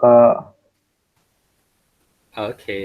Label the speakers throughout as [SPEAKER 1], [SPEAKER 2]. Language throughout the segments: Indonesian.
[SPEAKER 1] Kak.
[SPEAKER 2] Oke.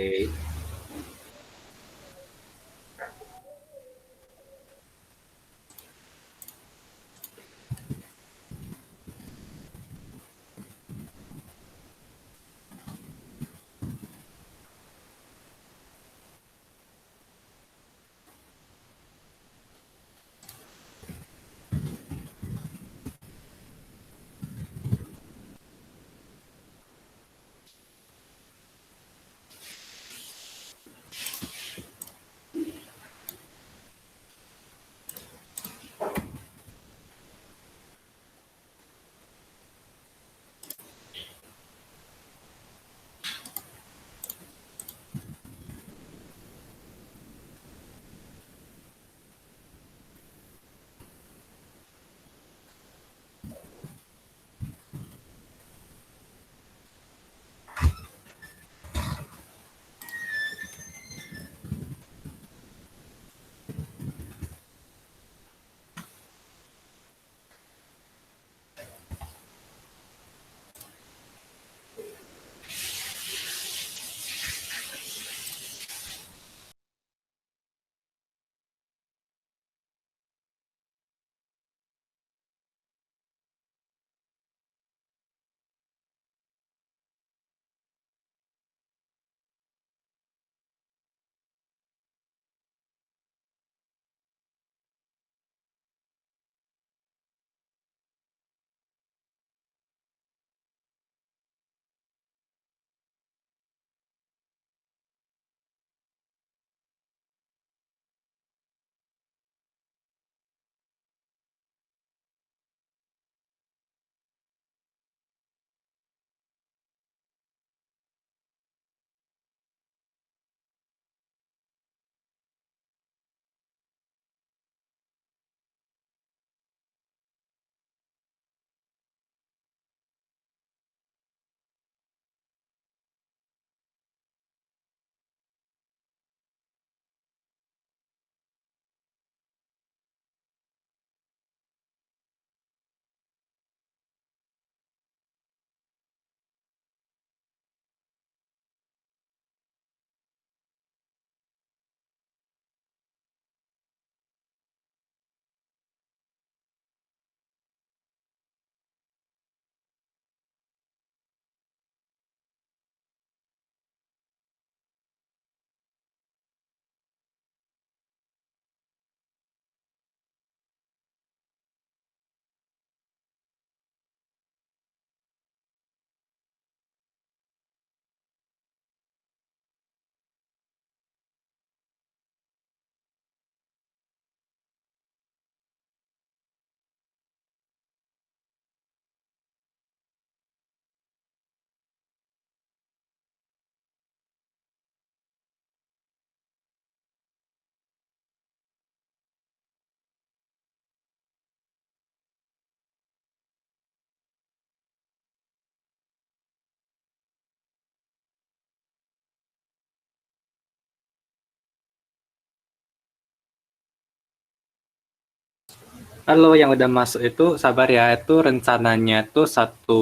[SPEAKER 2] Halo, yang udah masuk itu sabar ya. Itu rencananya tuh satu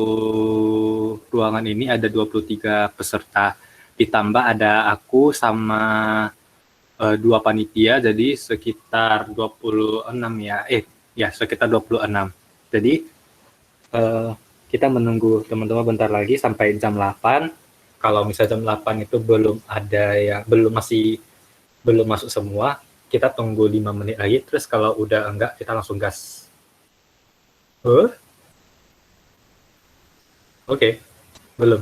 [SPEAKER 2] ruangan ini ada 23 peserta. Ditambah ada aku sama dua panitia, jadi sekitar 26 ya. Ya sekitar 26. Jadi eh, kita menunggu teman-teman bentar lagi sampai jam 8. Kalau misalnya jam 8 itu belum ada yang belum masuk semua, kita tunggu 5 menit lagi. Terus kalau udah enggak, kita langsung gas. Oke, okay. Belum.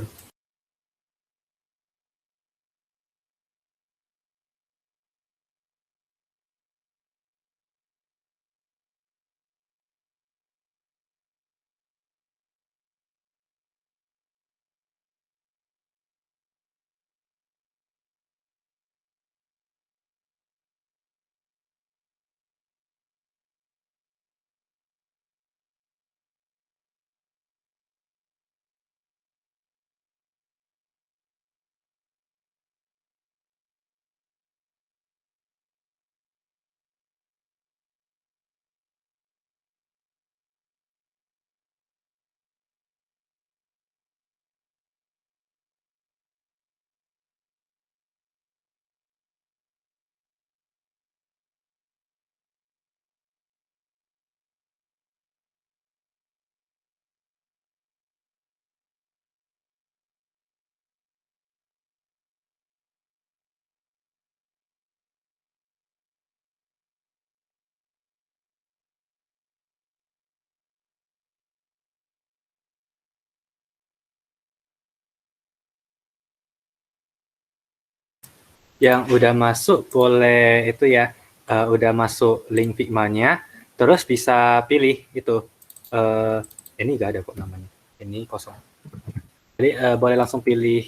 [SPEAKER 2] Yang udah masuk boleh itu ya, udah masuk link Figma-nya, terus bisa pilih itu. Ini nggak ada kok namanya, ini kosong. Jadi boleh langsung pilih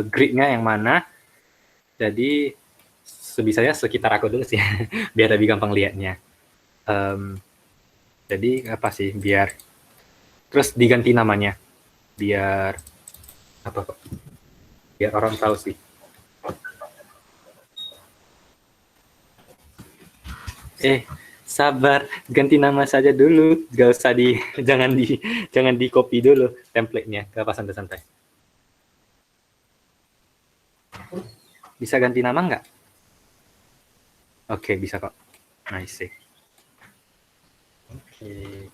[SPEAKER 2] grid-nya yang mana. Jadi sebisanya sekitar aku dulu sih, biar lebih gampang lihatnya. Jadi apa sih, biar terus diganti namanya, biar apa kok? Biar orang tahu sih. Sabar, ganti nama saja dulu, gak usah di, jangan di copy dulu template-nya, gak apa santai-santai. Bisa ganti nama nggak? Oke, bisa kok. Nice. Oke.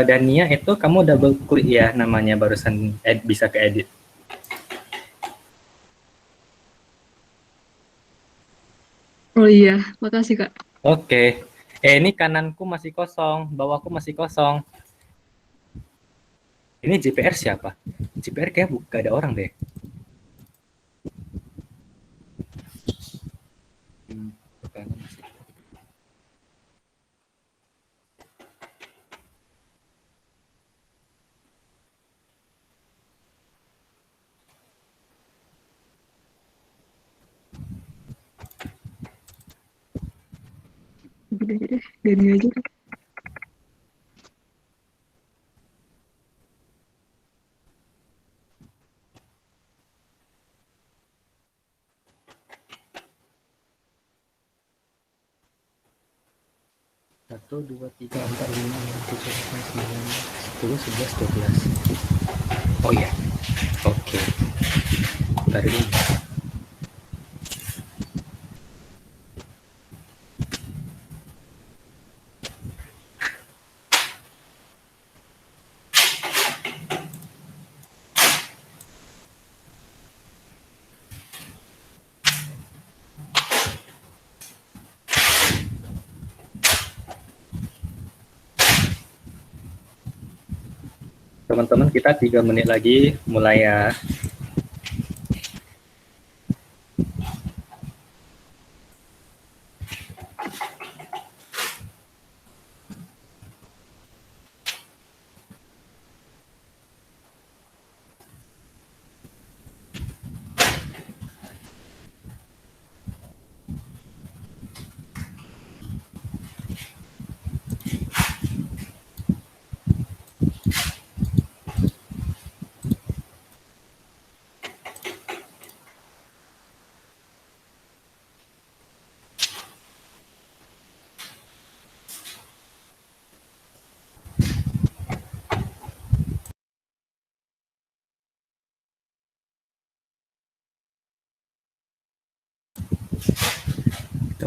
[SPEAKER 2] Dania itu kamu double klik ya namanya barusan bisa ke edit.
[SPEAKER 1] Oh iya, makasih Kak.
[SPEAKER 2] Oke. Ini kananku masih kosong, bawahku masih kosong. Ini JPR siapa? JPR kayak gak ada orang deh. Bukan.
[SPEAKER 1] Gini aja deh, gini aja deh.
[SPEAKER 2] Satu, dua, tiga, empat, lima, enam, tujuh, delapan, sembilan, 10, 11, 12. Oh iya, oke. Tadi teman-teman kita 3 menit lagi mulai ya.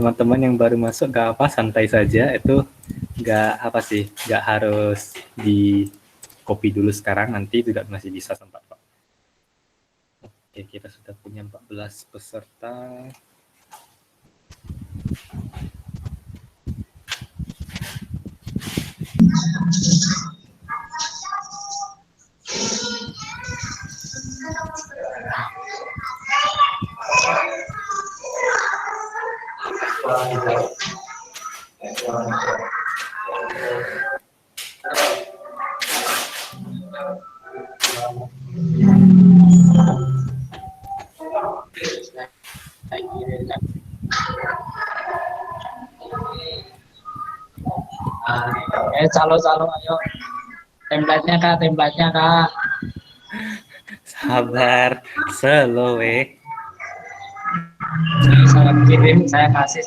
[SPEAKER 2] teman-teman yang baru masuk gak apa, santai saja. Itu gak apa sih, gak harus di copy dulu sekarang, nanti juga masih bisa sempat kok. Oke, kita sudah punya 14 peserta.
[SPEAKER 3] Calo-calo ayo. Template-nya Kak.
[SPEAKER 2] Sabar, slow
[SPEAKER 3] Saya kirim, saya kasih.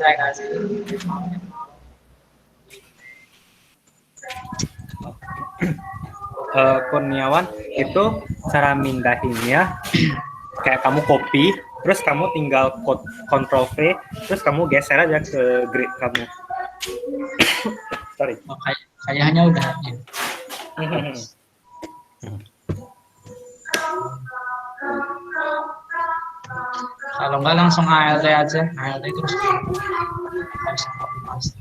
[SPEAKER 2] Kurniawan, itu cara mindahinnya kayak kamu copy, terus kamu tinggal Ctrl V, terus kamu geser aja ke grid kamu. Sorry.
[SPEAKER 3] Oh, kayaknya udah. Kalau nggak langsung ALT aja, ALT terus copy paste.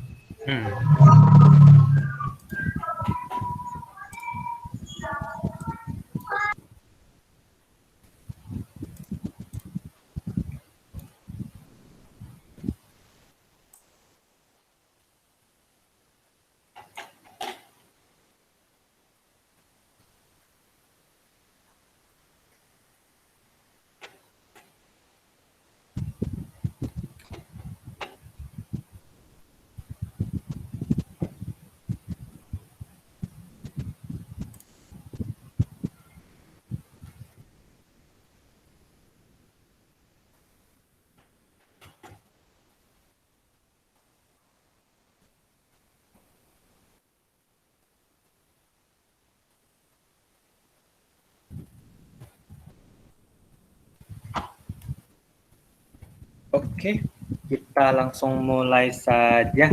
[SPEAKER 2] Oke, kita langsung mulai saja.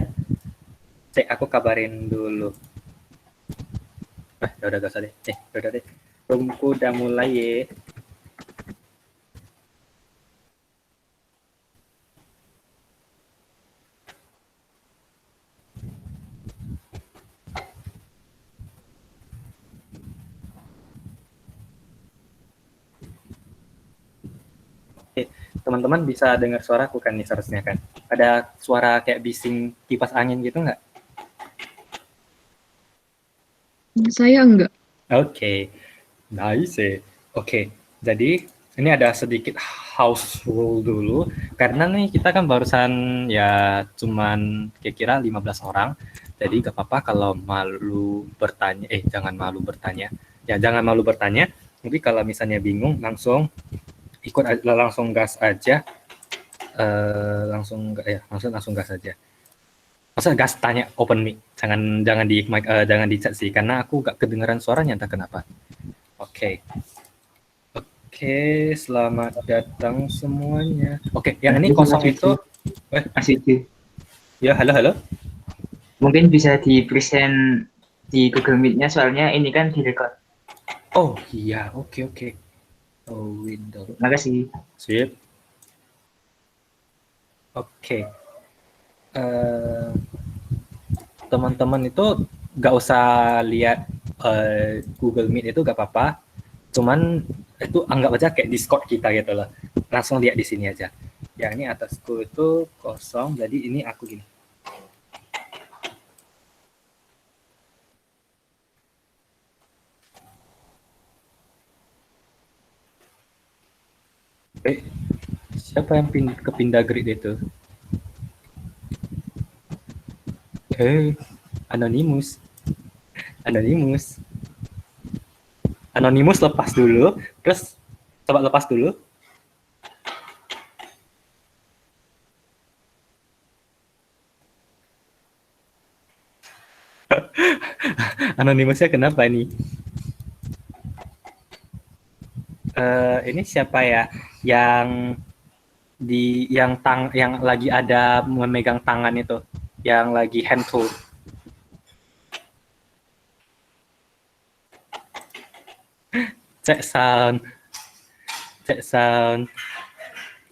[SPEAKER 2] Cek, aku kabarin dulu. Udah gak usah deh. Udah deh. Roomku udah mulai ya. Teman-teman bisa dengar suara aku kan nih seharusnya kan? Ada suara kayak bising kipas angin gitu nggak?
[SPEAKER 1] Saya enggak.
[SPEAKER 2] Oke, nice. Oke, jadi ini ada sedikit house rule dulu. Karena nih kita kan barusan ya cuman kira-kira 15 orang. Jadi gak apa-apa kalau malu bertanya. Jangan malu bertanya. Ya jangan malu bertanya. Tapi kalau misalnya bingung langsung ikut langsung gas aja. Langsung gas aja. Masa gas tanya open mic, jangan di mic, jangan di chat sih, karena aku gak kedengeran suaranya entah kenapa. Oke, selamat datang semuanya. Oke, yang ini kosong itu.
[SPEAKER 4] Masih
[SPEAKER 2] ya, halo.
[SPEAKER 4] Mungkin bisa di present di Google Meet-nya, soalnya ini kan direkod.
[SPEAKER 2] Oh iya, oke. Oh, Windows.
[SPEAKER 4] Makasih.
[SPEAKER 2] Sip. Oke. Teman-teman itu gak usah lihat Google Meet itu gak apa-apa. Cuman itu anggap aja kayak Discord kita gitu loh. Langsung lihat di sini aja. Yang ini atasku itu kosong, jadi ini aku gini. Siapa yang kepindah grid itu? Anonymous lepas dulu, terus coba lepas dulu. Anonymousnya kenapa nih? Ini siapa ya yang di yang lagi ada memegang tangan itu, yang lagi hand tool. Cek sound.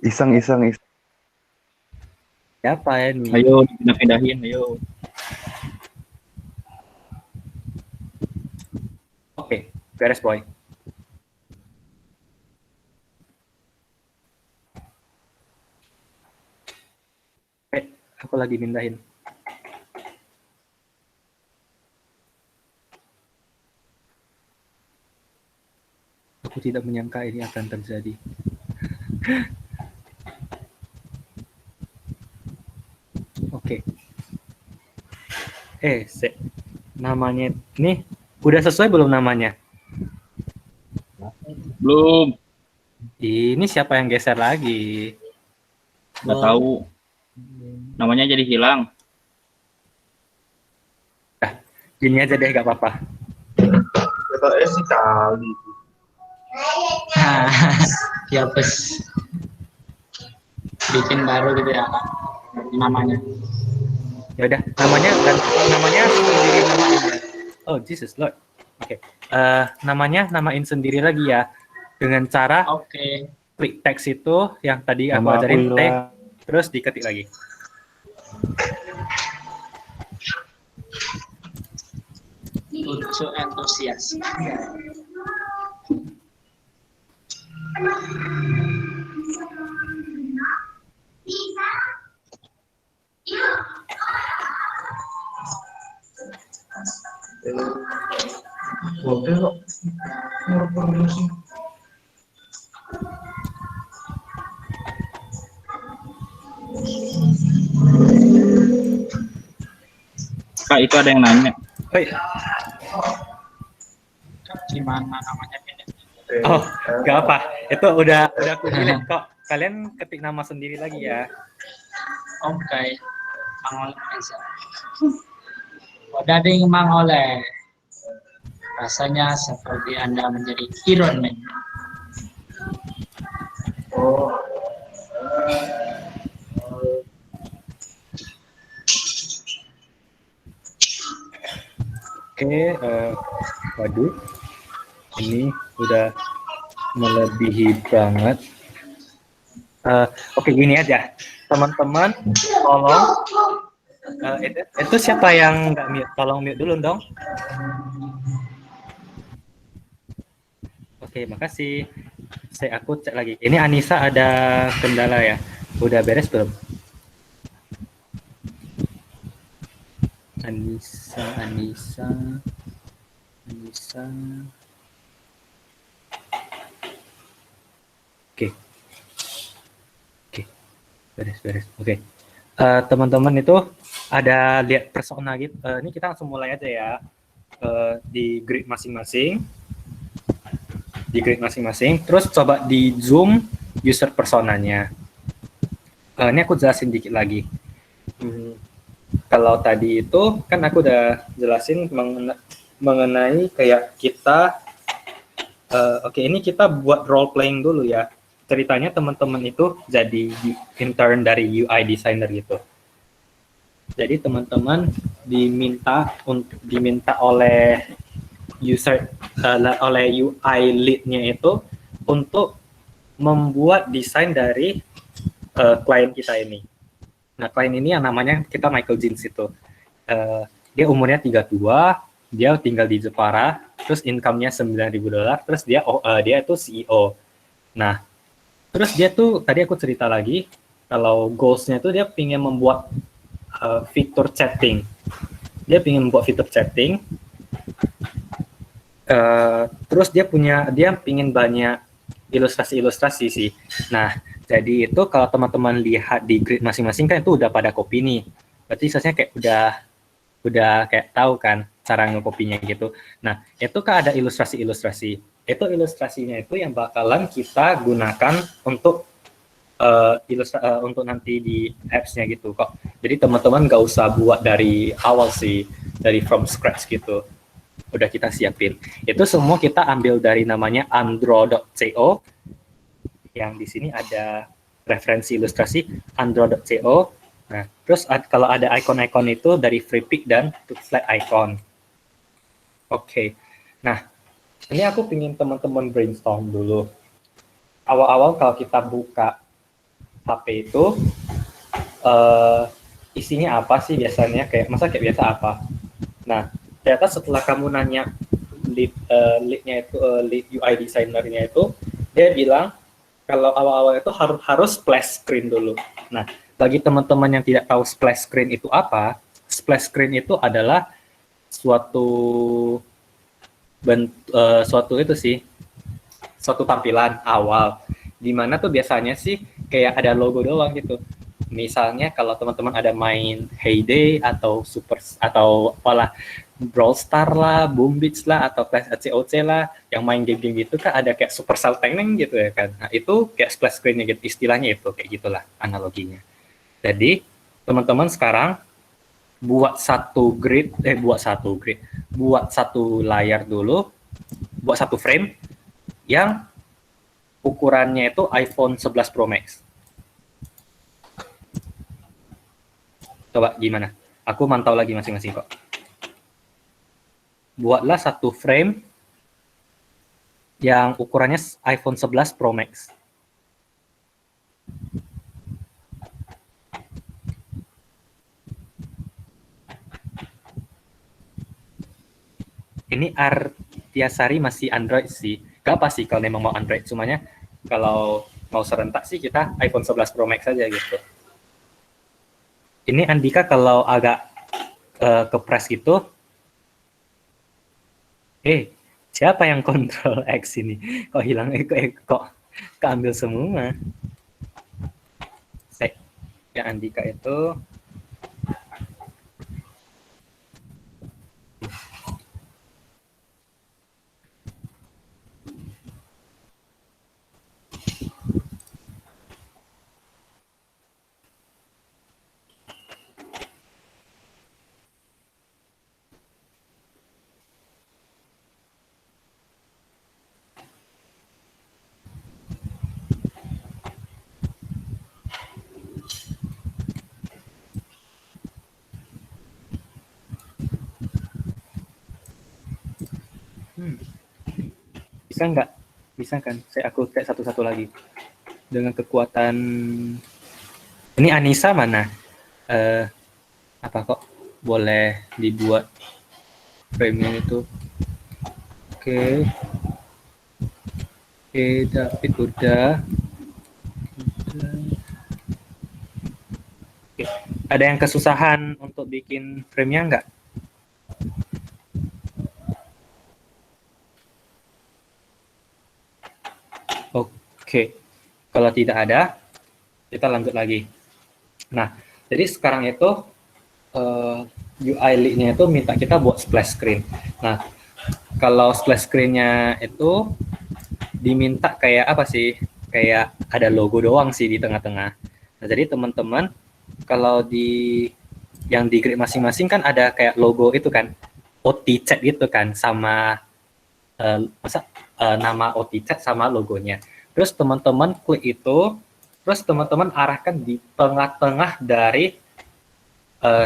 [SPEAKER 5] Iseng.
[SPEAKER 2] Siapa ini?
[SPEAKER 6] Ayo pindahin, ayo.
[SPEAKER 2] Oke, beres boy. Aku lagi mindahin. Aku tidak menyangka ini akan terjadi. Oke. Namanya nih udah sesuai belum namanya?
[SPEAKER 6] Belum,
[SPEAKER 2] Ini siapa yang geser lagi?
[SPEAKER 6] nggak tahu. Namanya jadi hilang.
[SPEAKER 2] Gini aja deh, gak apa-apa.
[SPEAKER 5] Katanya sih kali.
[SPEAKER 3] Ya bes. Bikin baru gitu ya Kak, namanya.
[SPEAKER 2] Ya udah, namanya sendiri namain ya. Oh Jesus Lord. Oke. Namain sendiri lagi ya. Dengan cara
[SPEAKER 3] Oke.
[SPEAKER 2] klik teks itu yang tadi aku
[SPEAKER 5] Nama aku
[SPEAKER 2] ajarin tag,
[SPEAKER 5] hilang.
[SPEAKER 2] terus diketik lagi.
[SPEAKER 3] Lucu antusias.
[SPEAKER 5] Oke kok.
[SPEAKER 6] Kak, itu ada yang nanya.
[SPEAKER 2] Hoi.
[SPEAKER 3] Gimana namanya beda?
[SPEAKER 2] Oh, gak apa. Itu udah aku delete kok. Kalian ketik nama sendiri lagi ya.
[SPEAKER 3] Oke. Mang Oleh aja. Dading Mang Oleh. Rasanya seperti Anda menjadi Iron Man.
[SPEAKER 2] Oke, waduh, ini udah melebihi banget. Oke, gini aja, teman-teman, tolong. Itu siapa yang nggak mute? Tolong mute dulu dong. Oke, makasih. Aku cek lagi. Ini Anissa ada kendala ya? Udah beres belum? Anissa. Oke, beres. Oke, teman-teman itu ada lihat persona gitu. Ini kita langsung mulai aja ya. Di grid masing-masing. Terus coba di zoom user personanya. Ini aku jelasin dikit lagi. Kalau tadi itu kan aku udah jelasin mengenai kayak kita oke, ini kita buat role playing dulu ya. Ceritanya teman-teman itu jadi intern dari UI designer gitu. Jadi teman-teman diminta oleh oleh UI lead-nya itu untuk membuat desain dari klien kita ini. Nah, klien ini yang namanya kita Michael Jeans itu. Dia umurnya 32, dia tinggal di Jepara, terus income-nya $9.000, terus dia itu CEO. Nah, terus dia tuh, tadi aku cerita lagi, kalau goals-nya tuh dia pengen membuat fitur chatting. Dia pengen membuat fitur chatting, terus dia pengen banyak ilustrasi sih. Nah, jadi itu kalau teman-teman lihat di grid masing-masing kan itu udah pada copy nih. Berarti seharusnya kayak udah kayak tahu kan cara nge-copy-nya gitu. Nah, itu kan ada ilustrasi-ilustrasi. Itu ilustrasinya itu yang bakalan kita gunakan untuk untuk nanti di apps-nya gitu kok. Jadi teman-teman nggak usah buat dari awal sih, dari from scratch gitu. Udah kita siapin. Itu semua kita ambil dari namanya andro.co. Yang di sini ada referensi ilustrasi android.co. Nah, terus kalau ada icon-icon itu dari FreePik dan Flat Icon. Oke. Nah, ini aku pingin teman-teman brainstorm dulu. Awal-awal kalau kita buka HP itu, isinya apa sih biasanya? Kayak biasa apa? Nah, ternyata setelah kamu nanya lead-nya itu, lead UI designer-nya itu, dia bilang kalau awal-awal itu harus splash screen dulu. Nah, bagi teman-teman yang tidak tahu splash screen itu apa, splash screen itu adalah suatu tampilan awal, di mana tuh biasanya sih kayak ada logo doang gitu. Misalnya kalau teman-teman ada main Heyday atau apalah, Brawl Star lah, Boom Beach lah, atau Clash COC lah, yang main game-game gitu kan ada kayak Supercell Tank gitu ya kan. Nah, itu kayak splash screen-nya gitu, istilahnya itu kayak gitulah analoginya. Jadi, teman-teman sekarang buat satu layar dulu, buat satu frame yang ukurannya itu iPhone 11 Pro Max. Coba gimana? Aku mantau lagi masing-masing kok. Buatlah satu frame yang ukurannya iPhone 11 Pro Max. Ini Artiasari masih Android sih. Gak apa sih kalau memang mau Android. Cumanya kalau mau serentak sih kita iPhone 11 Pro Max aja gitu. Ini Andika kalau agak kepres gitu. Siapa yang kontrol X ini? Kok hilang? Kok keambil semua? Ya Andika itu. Bisa nggak? Bisa kan? Aku cek satu-satu lagi. Dengan kekuatan... Ini Anissa mana? Apa kok boleh dibuat frame-nya itu? Oke, David udah. Oke. Ada yang kesusahan untuk bikin frame-nya nggak? Oke, kalau tidak ada, kita lanjut lagi. Nah, jadi sekarang itu UI lead-nya itu minta kita buat splash screen. Nah, kalau splash screen-nya itu diminta kayak apa sih? Kayak ada logo doang sih di tengah-tengah. Nah, jadi teman-teman, kalau yang di grid masing-masing kan ada kayak logo itu kan, OT chat gitu kan, sama nama OT chat sama logonya. Terus teman-teman klik itu, terus teman-teman arahkan di tengah-tengah dari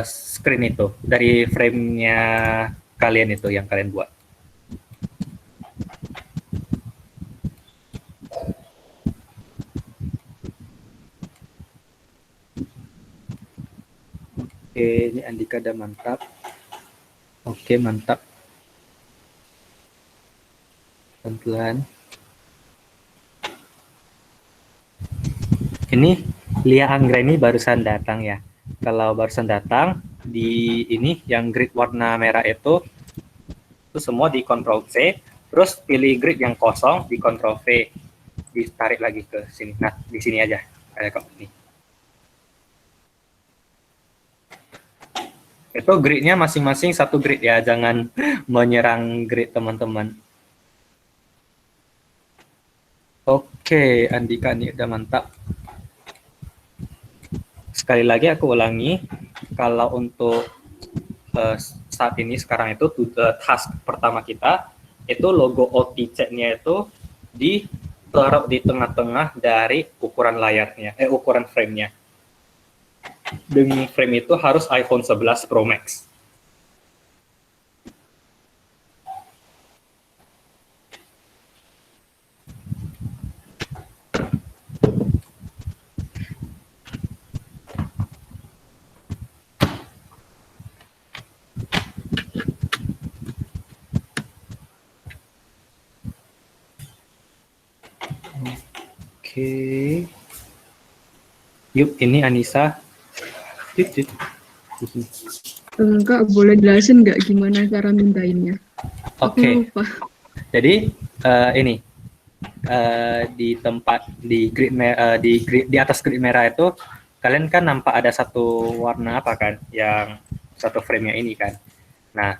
[SPEAKER 2] screen itu, dari frame-nya kalian itu yang kalian buat. Oke, ini Andika udah mantap. Oke, mantap. Pelan-pelan. Ini Lia Anggreni barusan datang ya. Kalau barusan datang di ini yang grid warna merah itu semua di Ctrl C, terus pilih grid yang kosong di Ctrl V, ditarik lagi ke sini. Nah, di sini aja kayak kok ini. Itu gridnya masing-masing satu grid ya, jangan menyerang grid teman-teman. Oke, Andika ini udah mantap. Sekali lagi aku ulangi, kalau untuk saat ini sekarang itu task pertama kita itu logo OT chat-nya itu taruh di tengah-tengah dari ukuran layarnya, ukuran frame-nya. Dan frame itu harus iPhone 11 Pro Max. Oke. Yuk, ini Anissa. Yuk.
[SPEAKER 1] Enggak, boleh jelasin nggak gimana cara mindahinnya? Aku
[SPEAKER 2] Oke.
[SPEAKER 1] lupa.
[SPEAKER 2] Jadi ini di tempat di di atas grid merah itu kalian kan nampak ada satu warna apa kan yang satu frame-nya ini kan. Nah,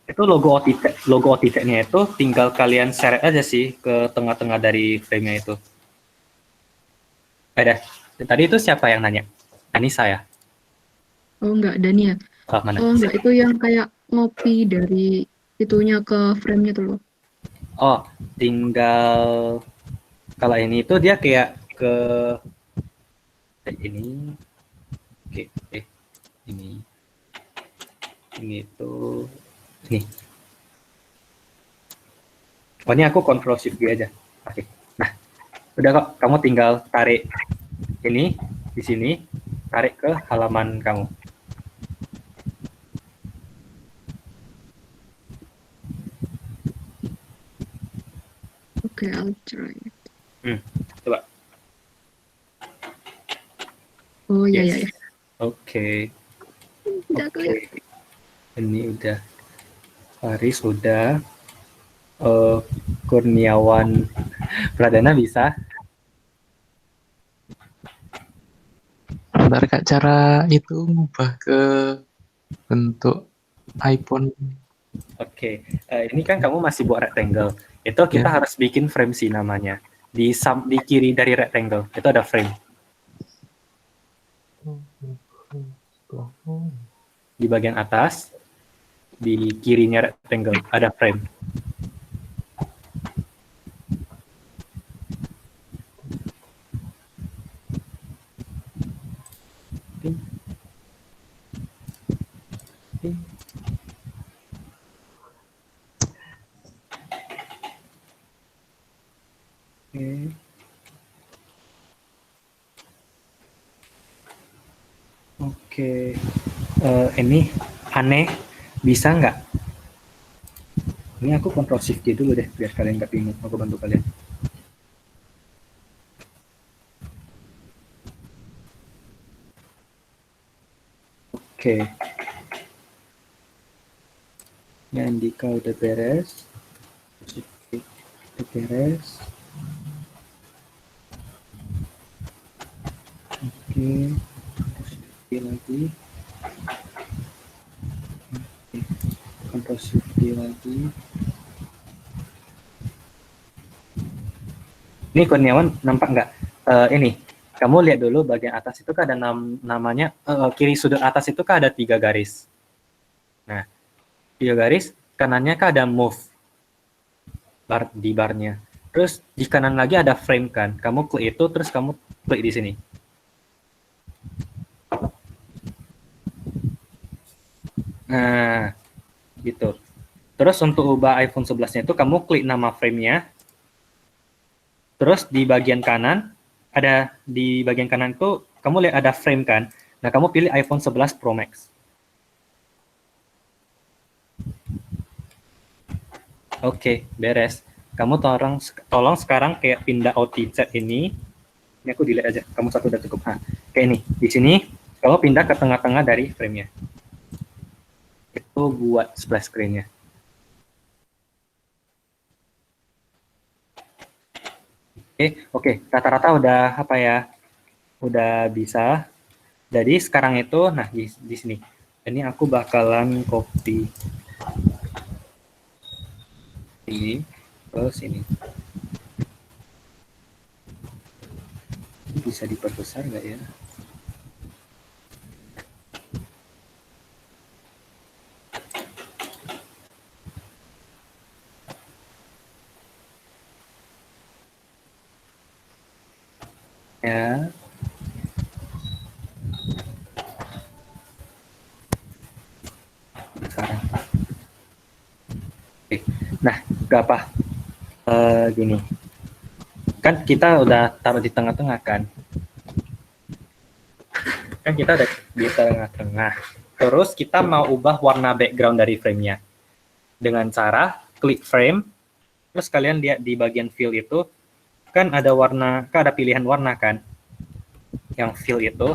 [SPEAKER 2] itu logo OTT-nya itu tinggal kalian seret aja sih ke tengah-tengah dari frame-nya itu. Ada. Tadi itu siapa yang nanya? Anissa ya?
[SPEAKER 1] Oh enggak, Dania.
[SPEAKER 2] Oh, mana?
[SPEAKER 1] Oh enggak, itu yang kayak ngopi dari itunya ke frame-nya tuh loh.
[SPEAKER 2] Oh, tinggal kalau ini itu dia kayak ke ini. Oke, ini itu nih. Oh, ini aku Ctrl Shift G aja. Oke. Nah, udah kok, kamu tinggal tarik ini di sini, tarik ke halaman kamu.
[SPEAKER 1] Oke, I'll try.
[SPEAKER 2] Coba.
[SPEAKER 1] Oh iya,
[SPEAKER 2] Yes.
[SPEAKER 1] iya, iya.
[SPEAKER 2] Oke.
[SPEAKER 1] Udah clear.
[SPEAKER 2] Ini udah. Faris udah. Kurniawan Pradana bisa.
[SPEAKER 7] Bentar Kak, cara itu ngubah ke bentuk iPhone.
[SPEAKER 2] Oke. Ini kan kamu masih buat rectangle. Itu kita
[SPEAKER 7] Ya.
[SPEAKER 2] harus bikin frame sih namanya. Di kiri dari rectangle itu ada frame. Di bagian atas, di kirinya rectangle ada frame. Oke. Ini aneh, bisa nggak? Ini aku Ctrl Shift G dulu deh, biar kalian nggak bingung. Aku bantu kalian. Oke. Yang Andika udah beres. Udah beres. Oke. Lagi. Ctrl Shift D lagi. Ini Kurniawan nampak nggak? Ini kamu lihat dulu bagian atas itu kan ada namanya kiri sudut atas itu kan ada 3 garis. Nah, 3 garis kanannya kan ada move di barnya. Terus di kanan lagi ada frame kan. Kamu klik itu terus kamu klik di sini. Nah, gitu. Terus untuk ubah iPhone 11-nya itu kamu klik nama frame-nya. Terus di bagian kanan itu kamu lihat ada frame kan. Nah, kamu pilih iPhone 11 Pro Max. Oke, beres. Kamu tolong sekarang kayak pindah OTZ ini. Ini aku delete aja. Kamu satu udah cukup. Nah, kayak ini. Di sini kamu pindah ke tengah-tengah dari frame-nya. Itu buat splash screen-nya. Oke. Rata-rata udah apa ya? Udah bisa. Jadi sekarang itu, nah di sini. Ini aku bakalan copy ini ke sini. Ini bisa diperbesar nggak ya? Ya. Sekarang. Oke. Nah, gak apa. Gini. Kan kita udah taruh di tengah-tengah kan? Kan kita ada di tengah-tengah. Terus kita mau ubah warna background dari frame-nya. Dengan cara klik frame, terus kalian lihat di bagian fill itu, kan ada warna, kan ada pilihan warna kan? Yang fill itu.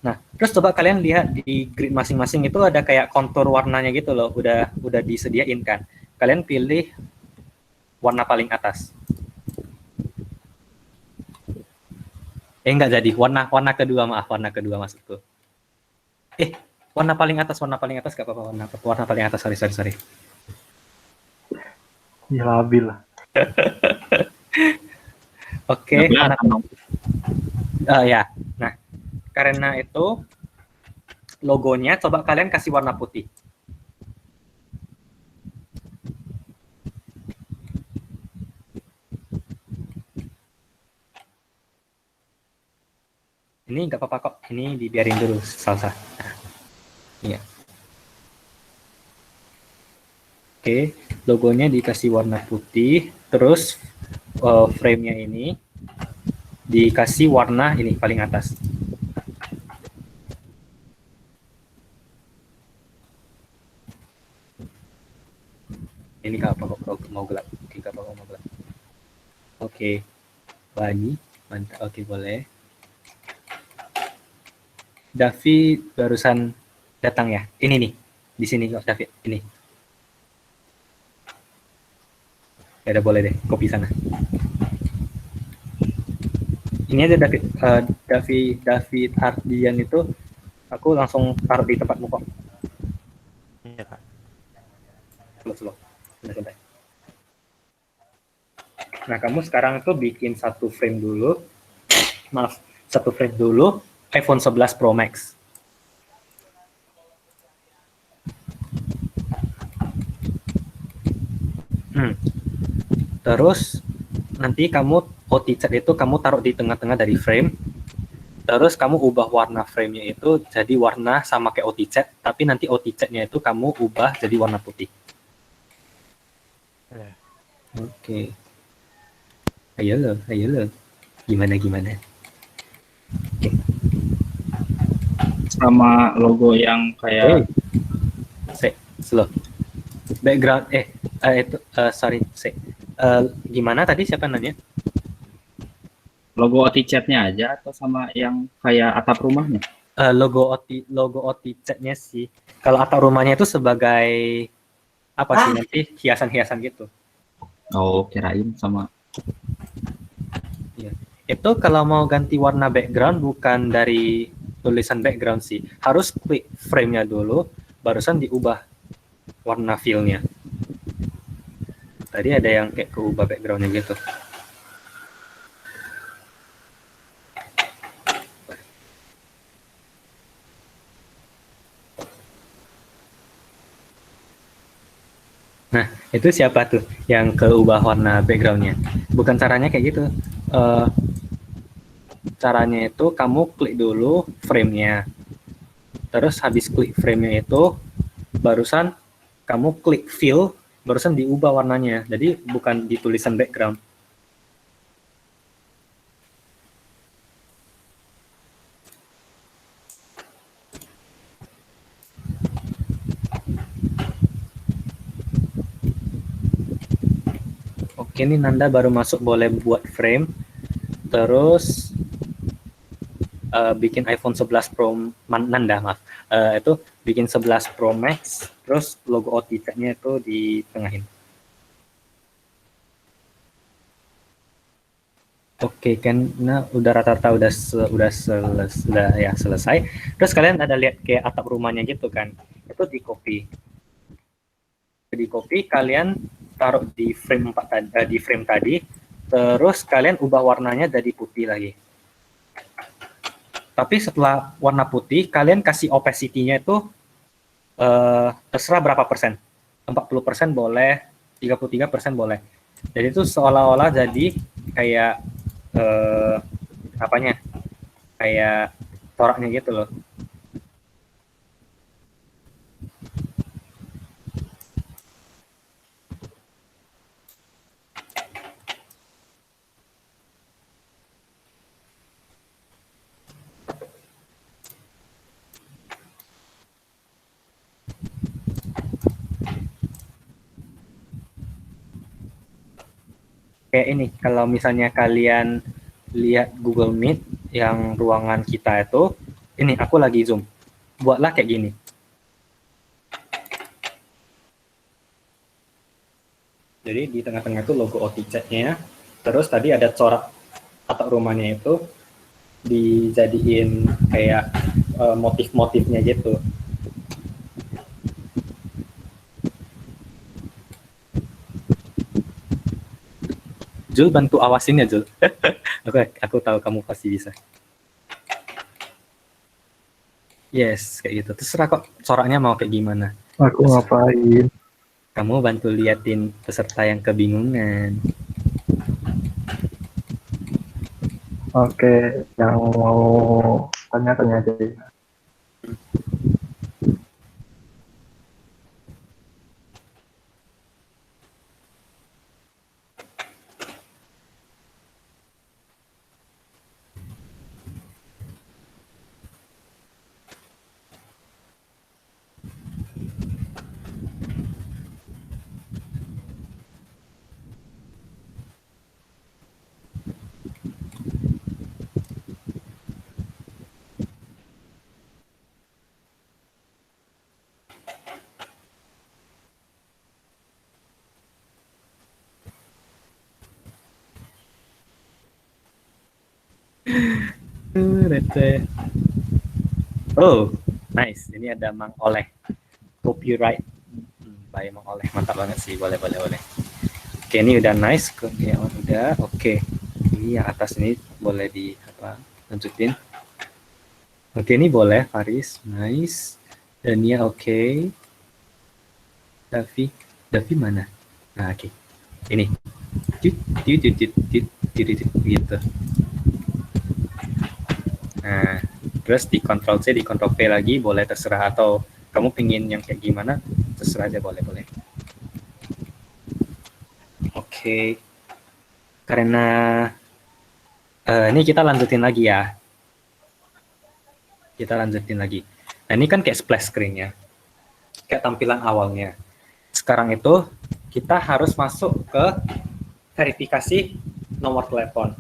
[SPEAKER 2] Nah, terus coba kalian lihat di grid masing-masing itu ada kayak kontur warnanya gitu loh, udah disediain kan. Kalian pilih warna paling atas. Enggak jadi, warna kedua, maaf, warna kedua maksudku. Warna paling atas gak apa-apa, warna paling atas, sorry.
[SPEAKER 5] Ya labil lah.
[SPEAKER 2] Oke,
[SPEAKER 6] Nggak kelihatan dong.
[SPEAKER 2] ya. Nah, karena itu logonya coba kalian kasih warna putih. Ini nggak apa-apa kok, ini dibiarin dulu salsa. Nah, iya. Oke, logonya dikasih warna putih, terus frame-nya ini dikasih warna ini paling atas. Ini nggak apa-apa mau gelap. Oke, nggak apa-apa mau gelap. Oke, lagi, mantap. Oke, boleh. David barusan datang ya. Ini nih, di sini kok David. Ini. Ya udah boleh deh, kopi sana. Ini aja David, David Ardian itu aku langsung taruh di tempatmu kok.
[SPEAKER 8] Iya, Kak.
[SPEAKER 2] Slow. Santai. Nah, kamu sekarang tuh bikin satu frame dulu. Maaf, satu frame dulu. iPhone 11 Pro Max. Terus nanti kamu OTZ itu kamu taruh di tengah-tengah dari frame. Terus kamu ubah warna frame-nya itu jadi warna sama kayak OTZ, tapi nanti OTZ-nya itu kamu ubah jadi warna putih.
[SPEAKER 8] Ya.
[SPEAKER 2] Oke. Ayo lo. Gimana? Oke.
[SPEAKER 6] Sama logo yang kayak
[SPEAKER 2] Slow. Background, gimana tadi siapa nanya?
[SPEAKER 6] logo OTZ-nya aja atau sama yang kayak atap rumahnya?
[SPEAKER 2] Logo OTZ-nya sih. Kalau atap rumahnya itu sebagai apa sih nanti hiasan-hiasan gitu.
[SPEAKER 6] Oh, kirain sama.
[SPEAKER 2] Iya. Itu kalau mau ganti warna background bukan dari tulisan background sih. Harus klik frame-nya dulu, barusan diubah warna fill-nya. Tadi ada yang kayak keubah background-nya gitu. Nah, itu siapa tuh yang keubah warna background-nya? Bukan caranya kayak gitu. Caranya itu kamu klik dulu frame-nya. Terus habis klik frame-nya itu, barusan kamu klik fill, barusan diubah warnanya. Jadi bukan di tulisan background. Oke, ini Nanda baru masuk, boleh buat frame. Terus bikin iPhone 11 Pro, Nanda maaf. Itu bikin 11 Pro Max, terus logo OTZ-nya itu ditengahin. Oke, kan, nah udah rata-rata udah selesai. Terus kalian ada lihat kayak atap rumahnya gitu kan? Itu di copy, kalian taruh di frame 4 di frame tadi, terus kalian ubah warnanya jadi putih lagi. Tapi setelah warna putih, kalian kasih opacity-nya itu terserah berapa persen. 40% boleh, 33% boleh. Jadi itu seolah-olah jadi kayak apanya, kayak coraknya gitu loh. Kayak ini, kalau misalnya kalian lihat Google Meet yang ruangan kita itu, ini aku lagi zoom, buatlah kayak gini. Jadi di tengah-tengah itu logo OTC-nya, terus tadi ada corak atap rumahnya itu dijadiin kayak motif-motifnya gitu. Jul, bantu awasin ya, Jul. aku tahu kamu pasti bisa. Yes, kayak gitu. Terserah kok coraknya mau kayak gimana.
[SPEAKER 5] Aku ngapain?
[SPEAKER 2] Kamu bantu liatin peserta yang kebingungan.
[SPEAKER 5] Oke, yang mau tanya-tanya aja.
[SPEAKER 2] Oh, nice. Ini ada Mang Oleh. Copyright by Mang Oleh. Mantap banget sih. Boleh. Oke, ini udah nice. Ya, udah. Oke. Ini yang atas ini boleh lanjutin. Oke, ini boleh, Faris. Nice. Dania oke. Davi mana? Nah, oke. Ini. Gitu. Nah, terus di Ctrl C, di Ctrl V lagi, boleh terserah, atau kamu pingin yang kayak gimana, terserah aja, boleh. Oke. Karena ini kita lanjutin lagi ya. Nah, ini kan kayak splash screen-nya. Kayak tampilan awalnya. Sekarang itu kita harus masuk ke verifikasi nomor telepon.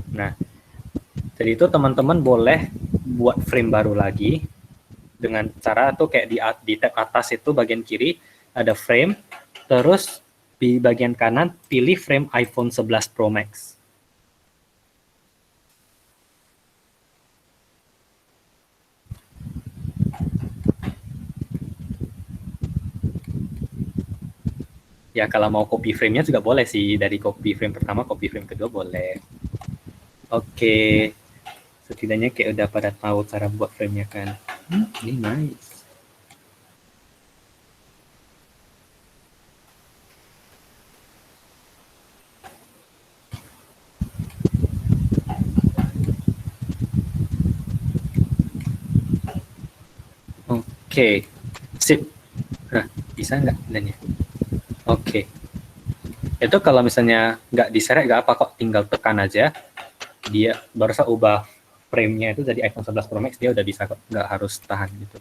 [SPEAKER 2] Nah, jadi itu teman-teman boleh buat frame baru lagi dengan cara tuh kayak di tab atas itu bagian kiri ada frame, terus di bagian kanan pilih frame iPhone 11 Pro Max. Ya kalau mau copy frame-nya juga boleh sih, dari copy frame pertama, copy frame kedua boleh. Oke. Setidaknya kayak udah pada tahu cara buat frame-nya kan. Ini nice. Oke. Sip. Nah, bisa nggak dannya? Oke. Itu kalau misalnya nggak diseret nggak apa kok, tinggal tekan aja. Dia barusan ubah frame-nya itu jadi iPhone 11 Pro Max, dia udah bisa kok, nggak harus tahan gitu.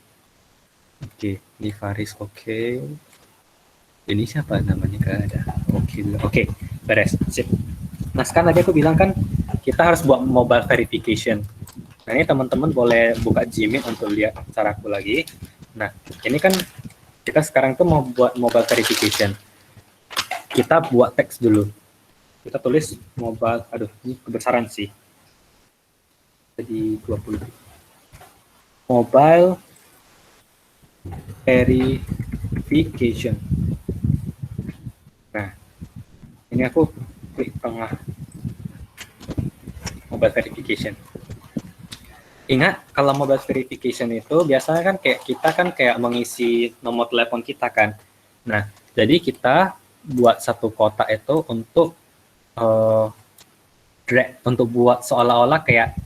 [SPEAKER 2] Oke, ini Faris oke. Ini siapa namanya? Nggak ada. Oke, beres. Sip. Nah, sekarang tadi aku bilang kan kita harus buat mobile verification. Nah, ini teman-teman boleh buka Gmail untuk lihat caraku lagi. Nah, ini kan kita sekarang tuh mau buat mobile verification. Kita buat teks dulu. Kita tulis mobile, ini kebesaran sih. Jadi 20. Mobile verification. Nah, ini aku klik tengah. Mobile verification. Ingat, kalau mobile verification itu biasanya kan kita kayak mengisi nomor telepon kita kan. Nah, jadi kita buat satu kotak itu untuk drag untuk buat seolah-olah kayak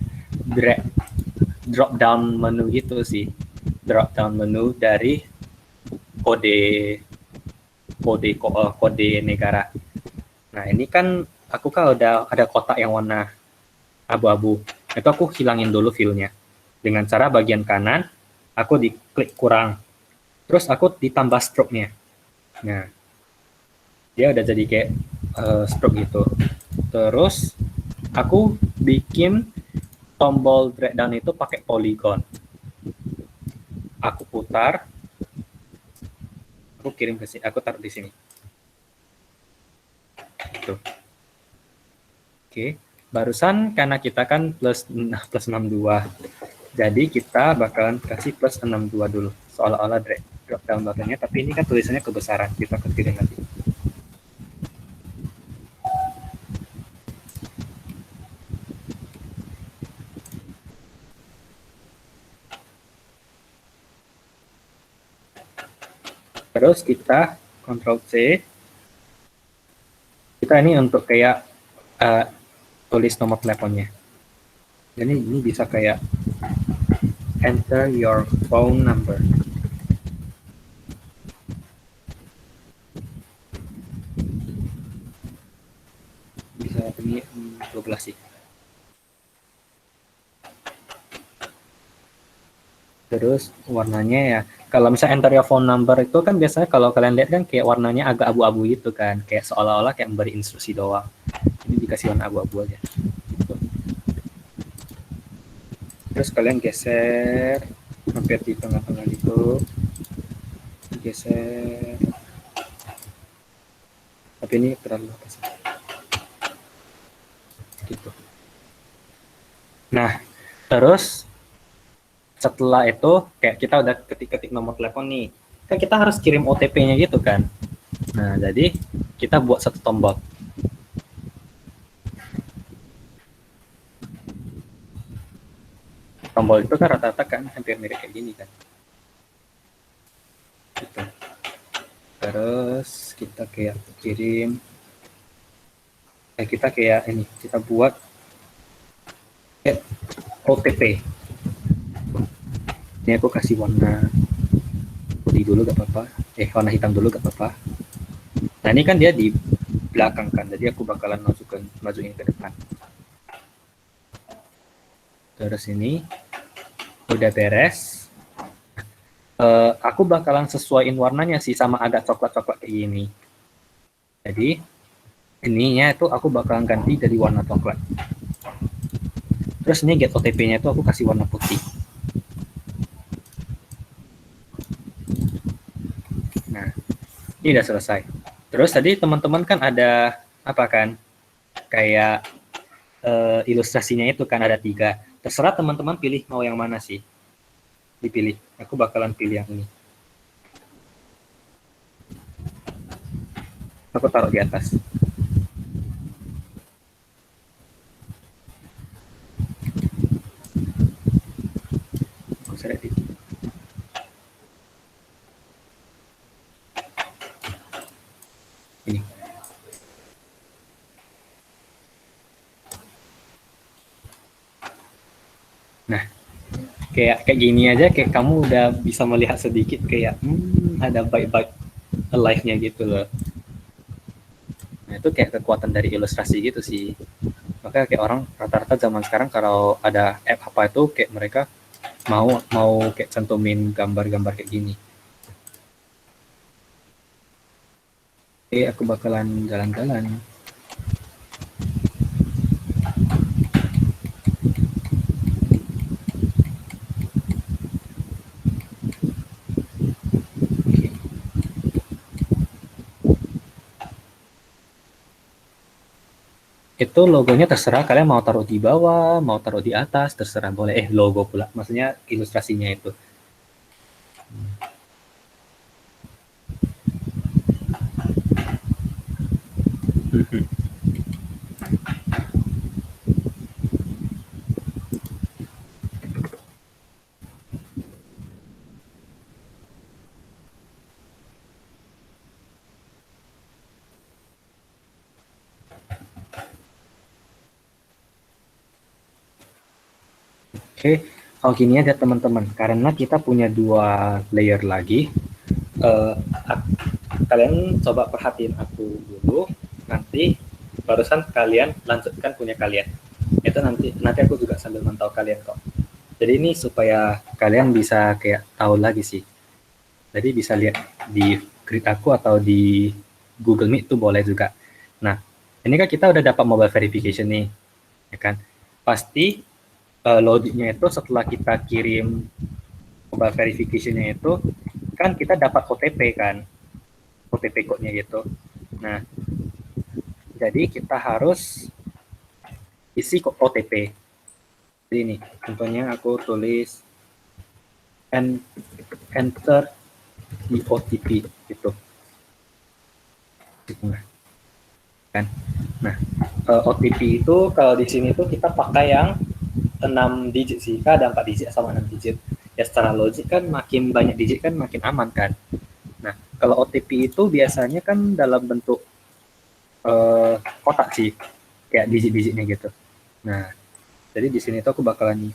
[SPEAKER 2] drop down menu gitu sih, drop down menu dari kode kode negara. Nah ini kan aku kan udah ada kotak yang warna abu-abu, itu aku hilangin dulu fill-nya dengan cara bagian kanan aku diklik kurang, terus aku ditambah stroke-nya. Nah dia udah jadi kayak stroke gitu. Terus aku bikin tombol drag down itu pakai polygon. Aku putar, aku kirim ke sini, aku taruh di sini. Gitu. Oke, barusan karena kita kan plus 62. Jadi kita bakalan kasih plus 62 dulu. Seolah-olah drop down buttonnya, tapi ini kan tulisannya kebesaran, kita kecilin lagi. Terus kita Ctrl C. Kita ini untuk kayak tulis nomor teleponnya. Jadi ini bisa kayak enter your phone number. Bisa ini 12 sih. Terus warnanya ya, kalau misalnya enter your phone number itu kan biasanya kalau kalian lihat kan kayak warnanya agak abu-abu gitu kan, kayak seolah-olah kayak memberi instruksi doang. Ini dikasih warna abu-abu aja. Terus kalian geser hampir di tengah-tengah gitu, geser. Tapi ini terlalu apa sih? Gitu. Nah, terus setelah itu kayak kita udah ketik-ketik nomor telepon nih, kan kita harus kirim OTP-nya gitu kan. Nah jadi kita buat satu tombol. Tombol itu kan rata-rata kan hampir mirip kayak gini kan. Gitu. Terus kita kayak kirim, kita kayak ini, kita buat OTP. Ini aku kasih warna putih dulu gak apa-apa, warna hitam dulu gak apa-apa. Nah ini kan dia di belakang kan, jadi aku bakalan majuin ke depan. Terus ini udah beres. Aku bakalan sesuaiin warnanya sih sama agak coklat-coklat kayak gini. Jadi ininya itu aku bakalan ganti dari warna coklat. Terus ini get OTP-nya itu aku kasih warna putih. Nah, ini udah selesai. Terus tadi teman-teman kan ada apa kan? Kayak ilustrasinya itu kan ada 3. Terserah teman-teman pilih mau yang mana sih. Dipilih. Aku bakalan pilih yang ini. Aku taruh di atas. Aku seret di. Ini. Nah, kayak gini aja kayak kamu udah bisa melihat sedikit kayak ada bite alive-nya gitu loh. Nah, itu kayak kekuatan dari ilustrasi gitu sih. Makanya kayak orang rata-rata zaman sekarang kalau ada app apa itu kayak mereka mau kayak cantumin gambar-gambar kayak gini. Oke, aku bakalan jalan-jalan. Itu logonya terserah kalian mau taruh di bawah, mau taruh di atas, terserah boleh. Logo pula, maksudnya ilustrasinya itu. Oke, oh gini aja teman-teman, karena kita punya 2 layer lagi, kalian coba perhatiin aku dulu, nanti barusan kalian lanjutkan punya kalian. Itu nanti aku juga sambil mantau kalian kok. Jadi ini supaya kalian bisa kayak tahu lagi sih. Jadi bisa lihat di grid aku atau di Google Meet tuh boleh juga. Nah, ini kan kita udah dapat mobile verification nih, ya kan? Pasti logiknya itu setelah kita kirim mobile verification-nya itu, kan kita dapat OTP kan, OTP code-nya gitu. Nah, jadi kita harus isi OTP. Jadi ini, contohnya aku tulis enter di OTP gitu. Kan? Nah, OTP itu kalau di sini tuh kita pakai yang 6 digit sih, kan ada 4 digit sama 6 digit. Ya secara logik kan makin banyak digit kan makin aman kan. Nah, kalau OTP itu biasanya kan dalam bentuk kotak sih, kayak digit-digitnya gitu. Nah, jadi di sini tuh aku bakalan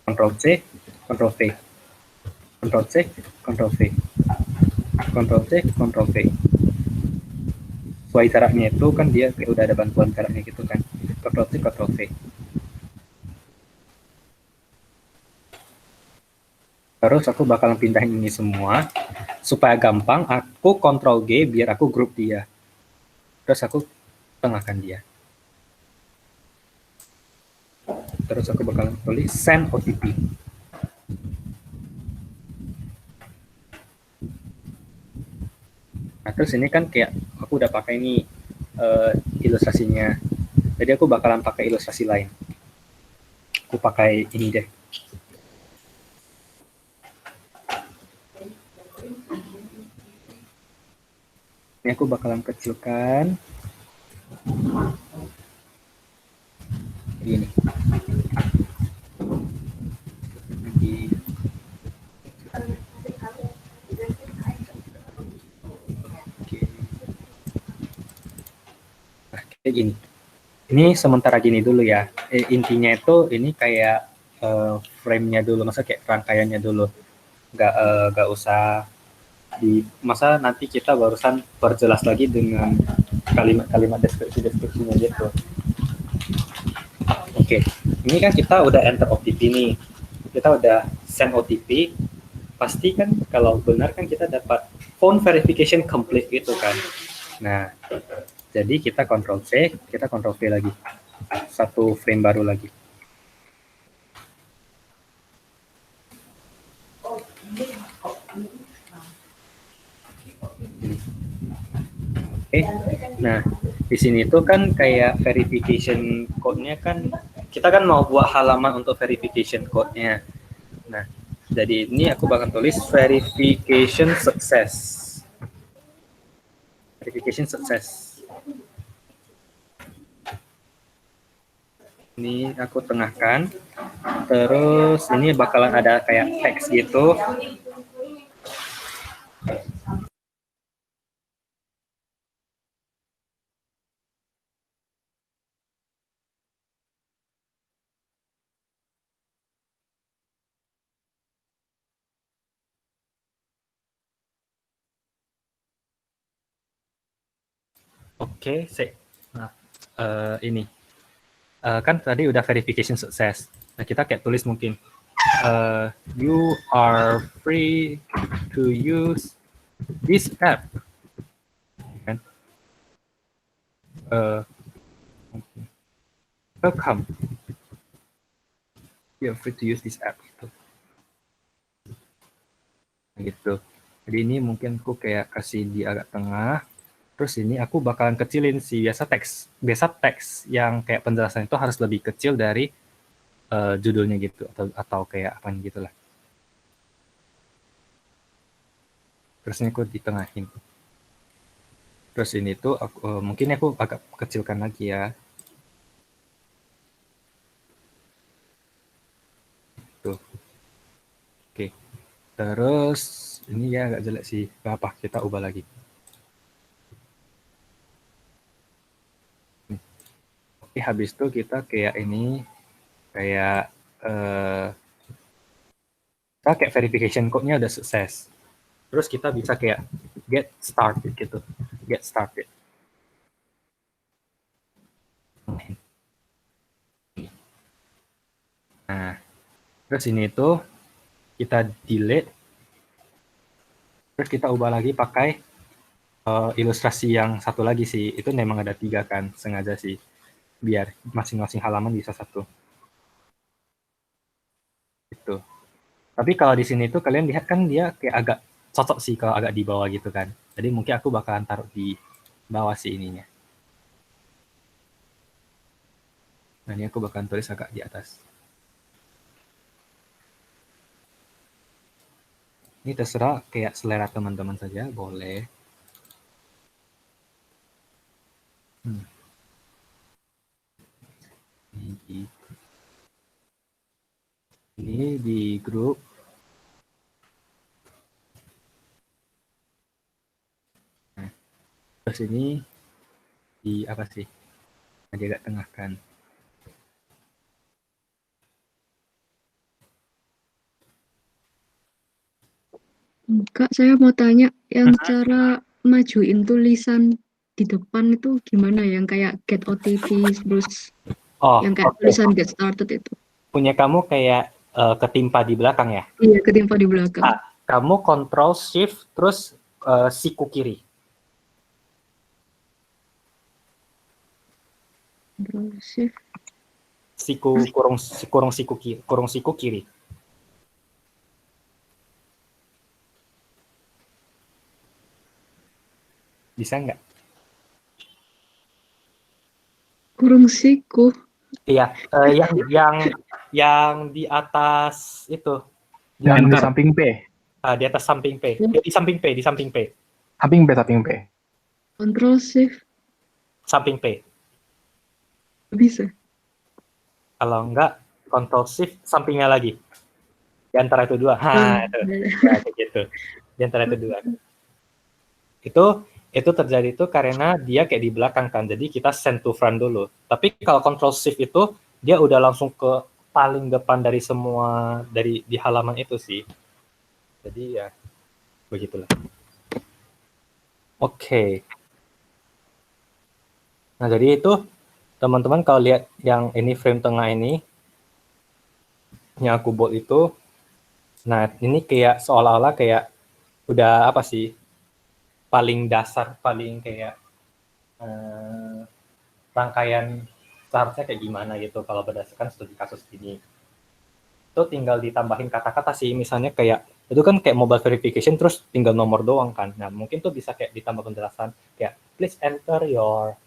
[SPEAKER 2] Ctrl C, Ctrl V, Ctrl C, Ctrl V, Ctrl C, Ctrl V. Sesuai jaraknya itu kan dia kayak udah ada bantuan jaraknya gitu kan. Ctrl C, Ctrl V. Terus aku bakalan pindahin ini semua supaya gampang. Aku Ctrl G biar aku grup dia. Terus aku tengahkan dia. Terus aku bakalan tulis send OTP. Nah, terus ini kan kayak aku udah pakai ini ilustrasinya. Jadi aku bakalan pakai ilustrasi lain. Aku pakai ini deh. Ini aku bakalan kecilkan. Gini. Kayak gini. Ini sementara gini dulu ya. Intinya itu ini kayak frame-nya dulu, masa kayak rangkaiannya dulu. Nggak usah masa nanti kita barusan perjelas lagi dengan kalimat-kalimat deskripsinya gitu. Oke, ini kan kita udah enter OTP nih. Kita udah send OTP. Pasti kan kalau benar kan kita dapat phone verification complete gitu kan. Nah, jadi kita Ctrl C, kita Ctrl V lagi. Satu frame baru lagi. Oke. Nah, di sini tuh kan kayak verification code-nya kan, kita kan mau buat halaman untuk verification code-nya. Nah, jadi ini aku bakal tulis verification success. Verification success. Ini aku tengahkan. Terus ini bakalan ada kayak teks gitu. Oke, nah, ini kan tadi udah verification sukses. Nah, kita kayak tulis mungkin you are free to use this app. Kan? Welcome. You are free to use this app. Gitu. Jadi ini mungkin aku kayak kasih di agak tengah. Terus ini aku bakalan kecilin sih, biasa teks yang kayak penjelasan itu harus lebih kecil dari judulnya gitu atau kayak apa gitu lah. Terus ini aku ditengahin. Terus ini tuh mungkin aku agak kecilkan lagi ya. Tuh. Oke. Terus ini ya agak jelek sih. Gak apa, kita ubah lagi. Oke, habis itu kita kayak ini, kayak kayak verification code-nya udah sukses. Terus kita bisa kayak get started gitu. Get started. Nah, terus ini tuh kita delete. Terus kita ubah lagi pakai ilustrasi yang satu lagi sih. Itu memang ada 3 kan, sengaja sih. Biar masing-masing halaman bisa satu. Gitu. Tapi kalau di sini tuh kalian lihat kan dia kayak agak cocok sih kalau agak di bawah gitu kan. Jadi mungkin aku bakalan taruh di bawah sih ininya. Nah ini aku bakalan tulis agak di atas. Ini terserah kayak selera teman-teman saja, boleh. Ini di grup. Nah, terus ini di apa sih? Nah, dia agak tengah kan.
[SPEAKER 1] Kak, saya mau tanya, yang cara majuin tulisan di depan itu gimana? Yang kayak get OTP, terus yang kayak tulisan get started itu.
[SPEAKER 2] Punya kamu kayak ketimpa di belakang ya?
[SPEAKER 1] Iya, ketimpa di belakang.
[SPEAKER 2] Kamu Control Shift terus siku kiri.
[SPEAKER 1] Control Shift.
[SPEAKER 2] Siku kurung siku kiri. Bisa nggak?
[SPEAKER 1] Kurung siku.
[SPEAKER 2] Iya, yang di atas itu.
[SPEAKER 5] Yang di samping P.
[SPEAKER 2] Di atas samping P. Di samping P.
[SPEAKER 5] Samping P.
[SPEAKER 1] Control Shift.
[SPEAKER 2] Samping P.
[SPEAKER 1] Bisa.
[SPEAKER 2] Kalau enggak, Control Shift sampingnya lagi. Di antara itu dua. Itu. Ya, gitu. Di antara itu dua. Itu terjadi itu karena dia kayak di belakang kan. Jadi kita send to front dulu. Tapi kalau Control Shift itu dia udah langsung ke paling depan dari semua di halaman itu sih. Jadi ya begitulah. Oke. Nah, jadi itu teman-teman kalau lihat yang ini frame tengah ini yang aku buat itu, nah ini kayak seolah-olah kayak udah apa sih, paling dasar, paling kayak rangkaian seharusnya kayak gimana gitu kalau berdasarkan studi kasus ini. Itu tinggal ditambahin kata-kata sih, misalnya kayak itu kan kayak mobile verification terus tinggal nomor doang kan. Nah mungkin tuh bisa kayak ditambah penjelasan kayak please enter your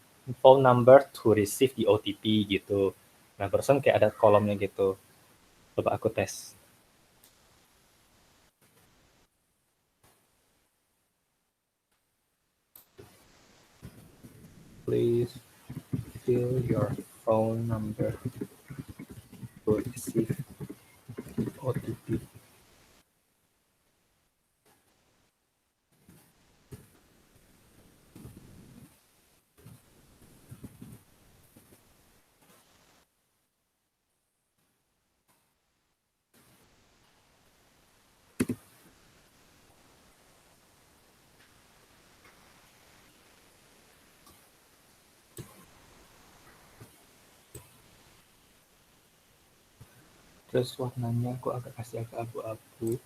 [SPEAKER 2] phone number to receive the OTP gitu. Nah barusan kayak ada kolomnya gitu. Coba aku tes. Please fill your phone number to receive OTP. Terus warnanya aku agak kasih agak abu-abu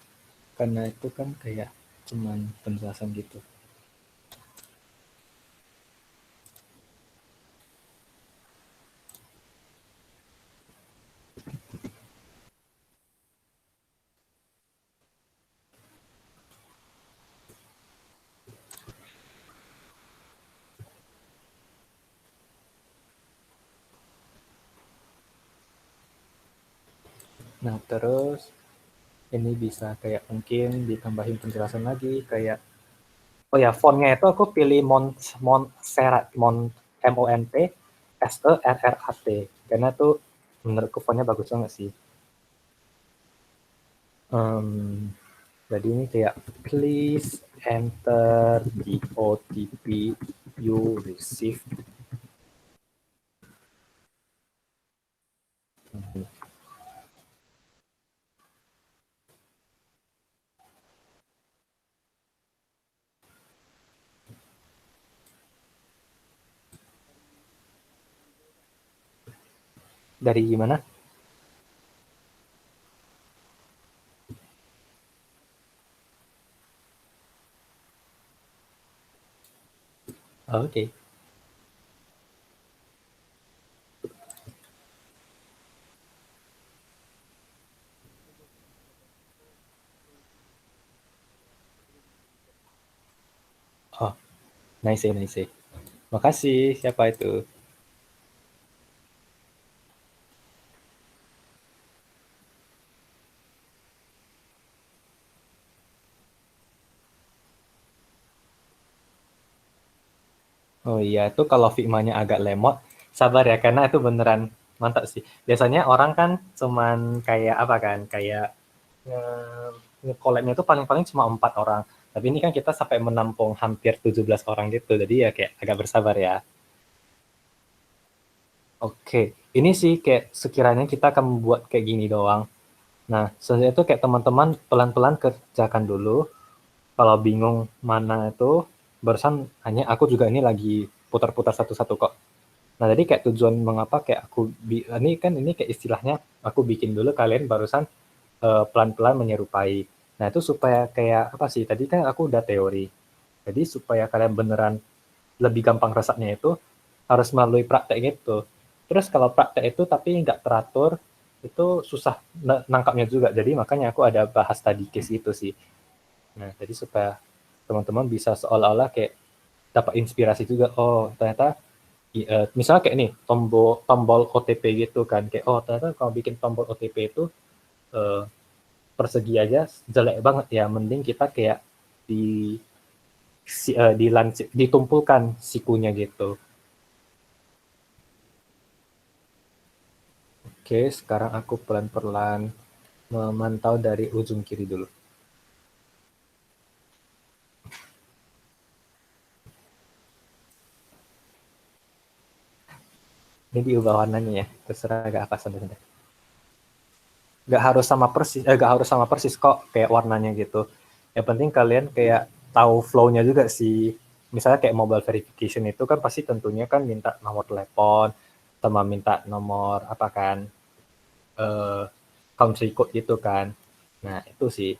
[SPEAKER 2] karena itu kan kayak cuman penjelasan gitu. Nah terus ini bisa kayak mungkin ditambahin penjelasan lagi kayak oh ya fontnya itu aku pilih Montserrat MONTSERRAT karena tuh menurutku fontnya bagus banget sih. Jadi ini kayak please enter the OTP you receive. Dari gimana? Oke. Oh, nice, nice. Makasih. Siapa itu? Oh iya, itu kalau Figma-nya agak lemot, sabar ya, karena itu beneran mantap sih. Biasanya orang kan cuman kayak apa kan, kayak nge-collab-nya itu paling-paling cuma 4 orang. Tapi ini kan kita sampai menampung hampir 17 orang gitu, jadi ya kayak agak bersabar ya. Oke, ini sih kayak sekiranya kita akan membuat kayak gini doang. Nah, selanjutnya itu kayak teman-teman pelan-pelan kerjakan dulu. Kalau bingung mana itu, barusan hanya aku juga ini lagi putar-putar satu-satu kok. Nah, jadi kayak tujuan mengapa kayak aku ini kayak istilahnya aku bikin dulu, kalian barusan pelan-pelan menyerupai. Nah, itu supaya kayak apa sih? Tadi kan aku udah teori. Jadi supaya kalian beneran lebih gampang resapnya itu harus melalui praktek gitu. Terus kalau praktek itu tapi nggak teratur, itu susah nangkapnya juga. Jadi makanya aku ada bahas tadi case itu sih. Nah, jadi supaya teman-teman bisa seolah-olah kayak dapat inspirasi juga. Oh, ternyata misalnya kayak nih tombol OTP gitu kan, kayak oh ternyata kalau bikin tombol OTP itu persegi aja jelek banget ya, mending kita kayak ditumpulkan sikunya gitu. Oke, sekarang aku pelan-pelan memantau dari ujung kiri dulu. Ini diubah warnanya ya, terserah agak apa sebenarnya. Nggak harus sama persis kok kayak warnanya gitu. Yang penting kalian kayak tahu flow-nya juga sih. Misalnya kayak mobile verification itu kan pasti tentunya kan minta nomor telepon sama minta nomor apa kan country code gitu kan. Nah itu sih.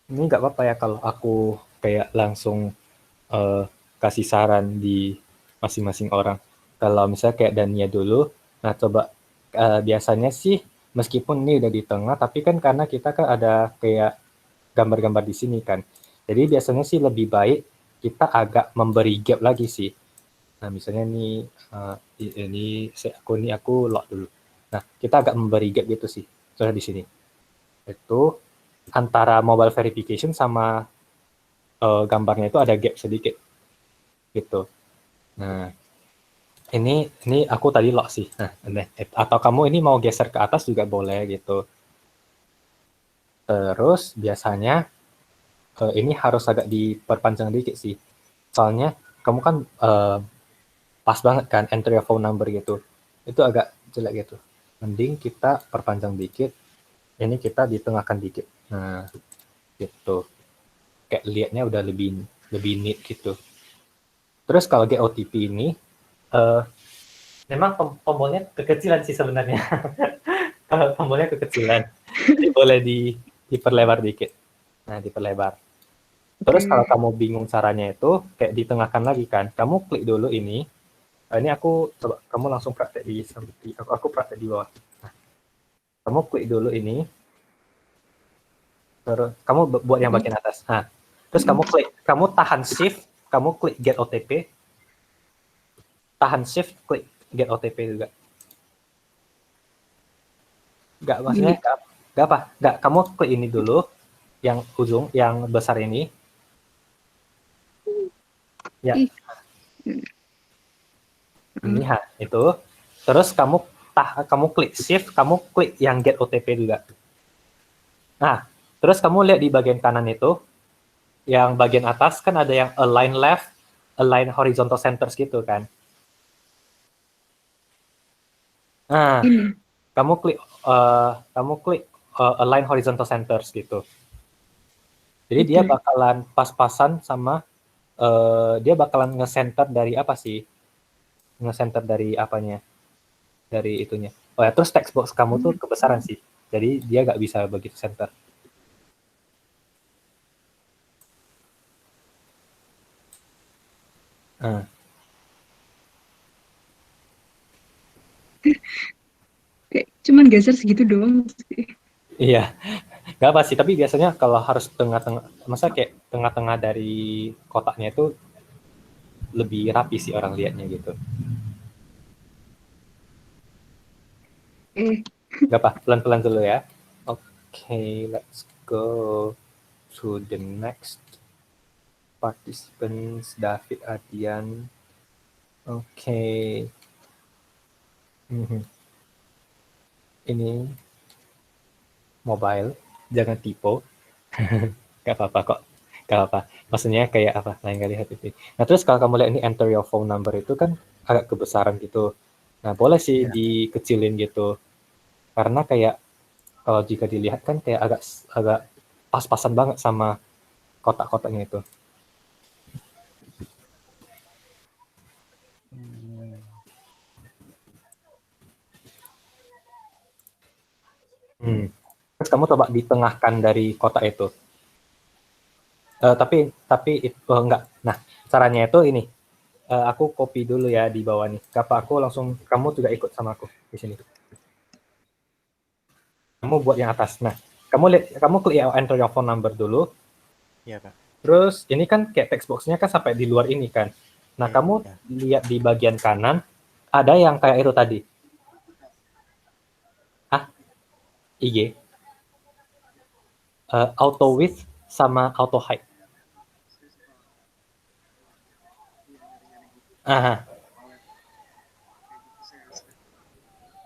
[SPEAKER 2] Ini nggak apa-apa ya kalau aku kayak langsung kasih saran di masing-masing orang. Kalau misalnya kayak Dania dulu, nah coba biasanya sih meskipun ini udah di tengah, tapi kan karena kita kan ada kayak gambar-gambar di sini kan. Jadi biasanya sih lebih baik kita agak memberi gap lagi sih. Nah misalnya aku lock dulu. Nah kita agak memberi gap gitu sih. Soalnya di sini. Itu antara mobile verification sama gambarnya itu ada gap sedikit gitu. Nah, ini aku tadi lock sih. Nah, atau kamu ini mau geser ke atas juga boleh gitu. Terus biasanya ini harus agak diperpanjang dikit sih. Soalnya kamu kan pas banget kan enter your phone number gitu. Itu agak jelek gitu. Mending kita perpanjang dikit. Ini kita ditengahkan dikit. Nah, gitu. Kayak liatnya udah lebih neat gitu. Terus kalau GOTP ini, memang tombolnya kekecilan sih sebenarnya. Tombolnya kekecilan. Jadi boleh diperlebar dikit. Nah, diperlebar. Terus kalau kamu bingung caranya itu, kayak ditengahkan lagi kan. Kamu klik dulu ini. Ini aku coba, kamu langsung praktek aku praktek di bawah. Nah, kamu klik dulu ini. Terus kamu buat yang bagian atas. Nah, terus kamu tahan shift, kamu klik get OTP. Tahan shift, klik get OTP juga. Enggak, maksudnya enggak apa. Enggak, kamu klik ini dulu, yang ujung, yang besar ini. Ya. Ini itu. Terus kamu klik shift, kamu klik yang get OTP juga. Nah, terus kamu lihat di bagian kanan itu, yang bagian atas kan ada yang align left, align horizontal centers gitu kan. Nah, kamu klik kamu klik align horizontal centers gitu. Jadi dia bakalan pas-pasan sama dia bakalan nge-center dari apa sih? Nge-center dari apanya? Dari itunya. Oh ya, terus text box kamu tuh kebesaran sih. Jadi dia nggak bisa begitu center.
[SPEAKER 1] Kayak cuman geser segitu doang sih.
[SPEAKER 2] Iya, nggak apa sih. Tapi biasanya kalau harus tengah-tengah, masa kayak tengah-tengah dari kotaknya itu lebih rapi sih orang lihatnya gitu. Nggak apa, pelan-pelan dulu ya. Okay, let's go to the next participants, David Ardian. Okay. Ini mobile, jangan tipe. Gak apa-apa kok. Gak apa. Maksudnya kayak apa? Lain kali hati-hati. Nah terus kalau kamu lihat ini enter your phone number itu kan agak kebesaran gitu. Nah boleh sih dikecilin gitu. Karena kayak kalau jika dilihat kan kayak agak pas-pasan banget sama kotak-kotaknya itu. Terus kamu coba ditengahkan dari kotak itu. Tapi enggak. Nah, caranya itu ini. Aku copy dulu ya di bawah nih. Aku langsung, kamu juga ikut sama aku di sini. Kamu buat yang atas. Nah, kamu klik enter your phone number dulu.
[SPEAKER 8] Iya, Kak.
[SPEAKER 2] Terus ini kan kayak text box-nya kan sampai di luar ini kan. Nah, kamu lihat di bagian kanan ada yang kayak itu tadi. IG. Auto width sama auto height.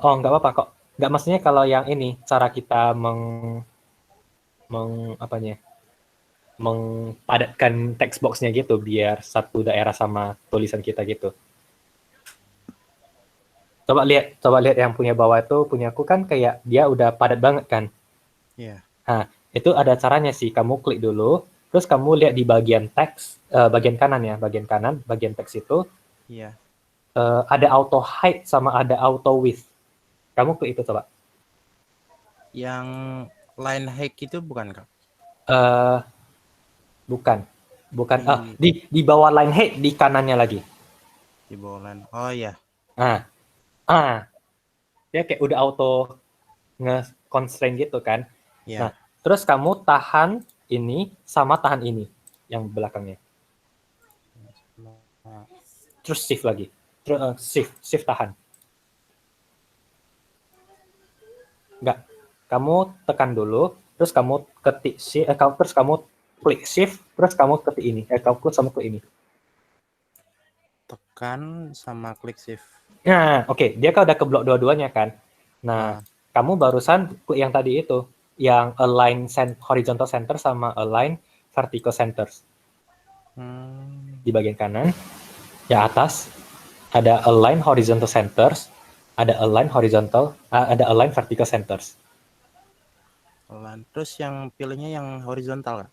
[SPEAKER 2] Oh, nggak apa-apa kok. Nggak, maksudnya kalau yang ini cara kita mempadatkan text box-nya gitu biar satu daerah sama tulisan kita gitu. Coba lihat yang punya bawah itu, punya aku kan kayak dia udah padat banget kan.
[SPEAKER 8] Iya.
[SPEAKER 2] Nah, itu ada caranya sih. Kamu klik dulu, terus kamu lihat di bagian teks, bagian kanan ya, bagian teks itu.
[SPEAKER 8] Iya.
[SPEAKER 2] Ada auto height sama ada auto width. Kamu klik itu coba.
[SPEAKER 8] Yang line height itu bukan, Kak?
[SPEAKER 2] Bukan. Di bawah line height di kanannya lagi.
[SPEAKER 8] Di bawah line. Oh iya.
[SPEAKER 2] Dia kayak udah auto nge-constraint gitu kan.
[SPEAKER 8] Iya.
[SPEAKER 2] Nah, terus kamu tahan ini sama tahan ini yang belakangnya. Terus shift lagi. Terus shift tahan. Enggak. Kamu tekan dulu, terus kamu ketik shift, terus kamu klik shift, terus kamu ketik ini. Kamu klik sama klik ini.
[SPEAKER 8] Tekan sama klik shift.
[SPEAKER 2] Nah, oke. Dia kan udah keblok dua-duanya kan. Nah, kamu barusan klik yang tadi itu, yang align horizontal center sama align vertical centers. Di bagian kanan, ya atas, ada align horizontal centers, ada align vertical centers.
[SPEAKER 8] Terus yang pilihnya yang horizontal, Kak?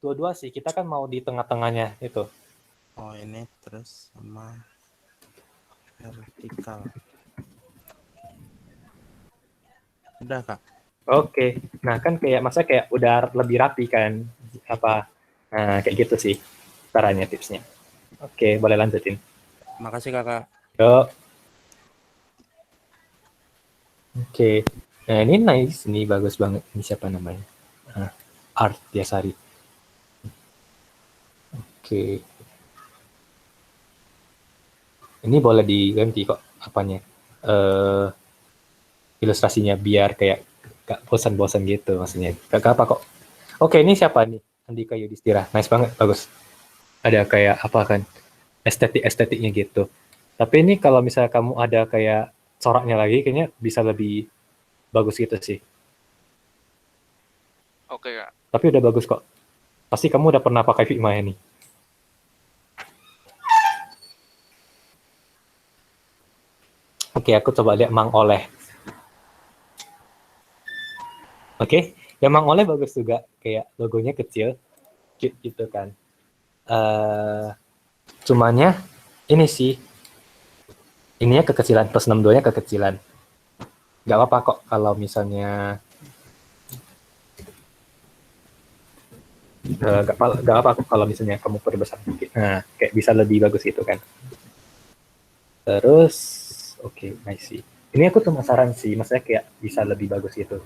[SPEAKER 2] Dua-dua sih, kita kan mau di tengah-tengahnya itu.
[SPEAKER 8] Oh, ini terus sama vertikal. Udah, Kak.
[SPEAKER 2] Oke. Nah, kan kayak udah lebih rapi kan nah, kayak gitu sih caranya, tipsnya. Oke, boleh lanjutin.
[SPEAKER 8] Makasih, Kakak.
[SPEAKER 2] Yuk. Oke. Nah, ini nice, ini bagus banget. Ini siapa namanya? Art Diasari. Oke. Ini boleh diganti kok apanya. Ilustrasinya biar kayak gak bosan-bosan gitu maksudnya. Gak apa kok. Oke, ini siapa nih? Andika Yudhistira. Nice banget, bagus. Ada kayak apa kan? Estetiknya gitu. Tapi ini kalau misalnya kamu ada kayak coraknya lagi, kayaknya bisa lebih bagus gitu sih.
[SPEAKER 9] Oke, Kak.
[SPEAKER 2] Tapi udah bagus kok. Pasti kamu udah pernah pakai Figma ini. Oke, aku coba lihat Mang Oleh. Oke, yang Mang Oleh bagus juga, kayak logonya kecil, cute gitu kan. Cumannya ini sih, ininya kekecilan, plus 62-nya kekecilan. Nggak apa-apa kok kalau misalnya nggak apa kok kalau misalnya kamu perbesar dikit. Nah, kayak bisa lebih bagus gitu kan. Terus, oke, I see. Ini aku penasaran sih, maksudnya kayak bisa lebih bagus gitu.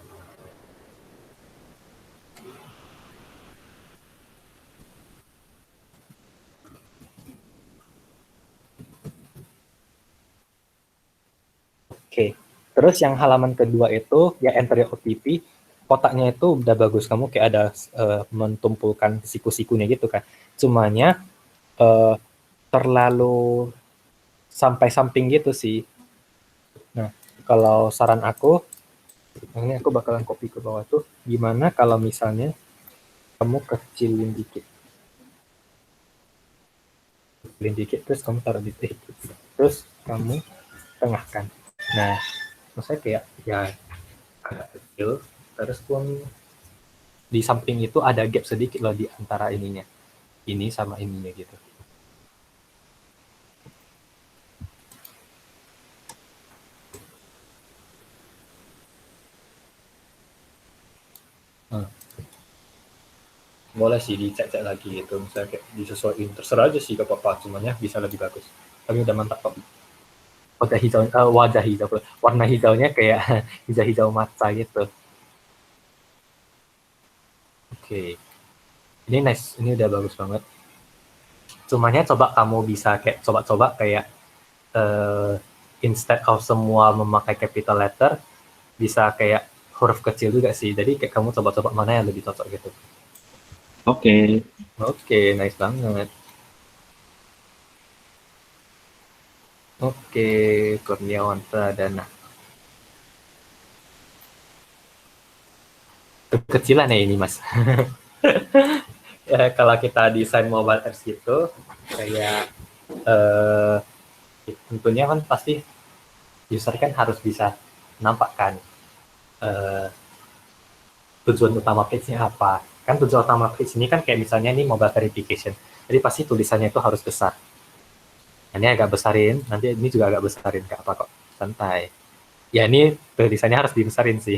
[SPEAKER 2] Oke, terus yang halaman kedua itu, ya enter your OTP, kotaknya itu udah bagus, kamu kayak ada mentumpulkan siku-sikunya gitu kan. Cumanya terlalu sampai samping gitu sih. Nah, kalau saran aku, ini aku bakalan copy ke bawah tuh, gimana kalau misalnya kamu kecilin dikit, terus kamu taruh di terus kamu tengahkan. Nah, maksudnya kayak ya agak kecil, terus pun di samping itu ada gap sedikit loh di antara ininya, ini sama ininya gitu. Boleh sih dicek-cek lagi gitu, misalnya kayak disesuaikan, terserah aja sih ke papa, cuman ya bisa lebih bagus. Tapi udah mantap kok. Wajah hijau, warna hijaunya kayak hijau-hijau matcha gitu. Oke. Ini nice, ini udah bagus banget. Cumanya coba kamu bisa kayak coba-coba kayak instead of semua memakai capital letter, bisa kayak huruf kecil juga sih. Jadi kayak kamu coba-coba mana yang lebih cocok gitu.
[SPEAKER 6] Oke.
[SPEAKER 2] Oke, nice banget. Oke, Kurniawan Pradana. Kekecilan ya ini, Mas. Ya, kalau kita desain mobile apps gitu, kayak tentunya kan pasti user kan harus bisa nampakkan tujuan utama page-nya apa. Kan tujuan utama page ini kan kayak misalnya ini mobile verification. Jadi pasti tulisannya itu harus besar. Ini agak besarin, nanti ini juga agak besarin, nggak apa kok, santai. Ya ini tulisannya harus dibesarin sih.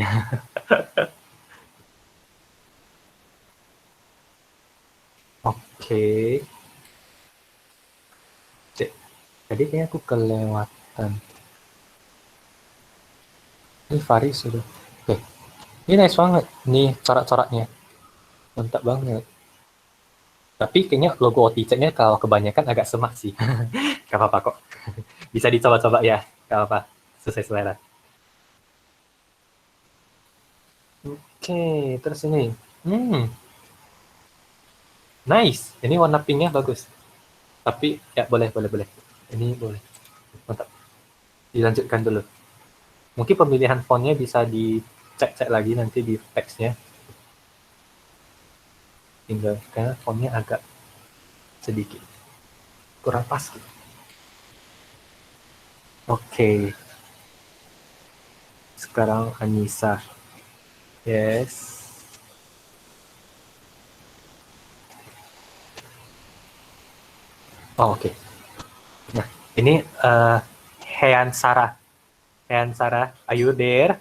[SPEAKER 2] Oke. Jadi kayaknya aku kelewatan. Ini Faris sudah. Oke. Ini nice banget. Nih corak-coraknya. Mantap banget. Tapi kayaknya logo OTC-nya kalau kebanyakan agak semak sih. Gak apa-apa kok. Bisa dicoba-coba ya. Gak apa-apa. Sesuai selera. Oke. Terus ini. Nice. Ini warna pinknya bagus. Tapi ya boleh. Ini boleh. Mantap. Dilanjutkan dulu. Mungkin pemilihan fontnya bisa dicek-cek lagi nanti di teksnya. Tinggal karena fontnya agak sedikit kurang pas. Oke. Sekarang Anissa. Yes. Oh, oke. Nah, ini Hean Sarah. Are you there?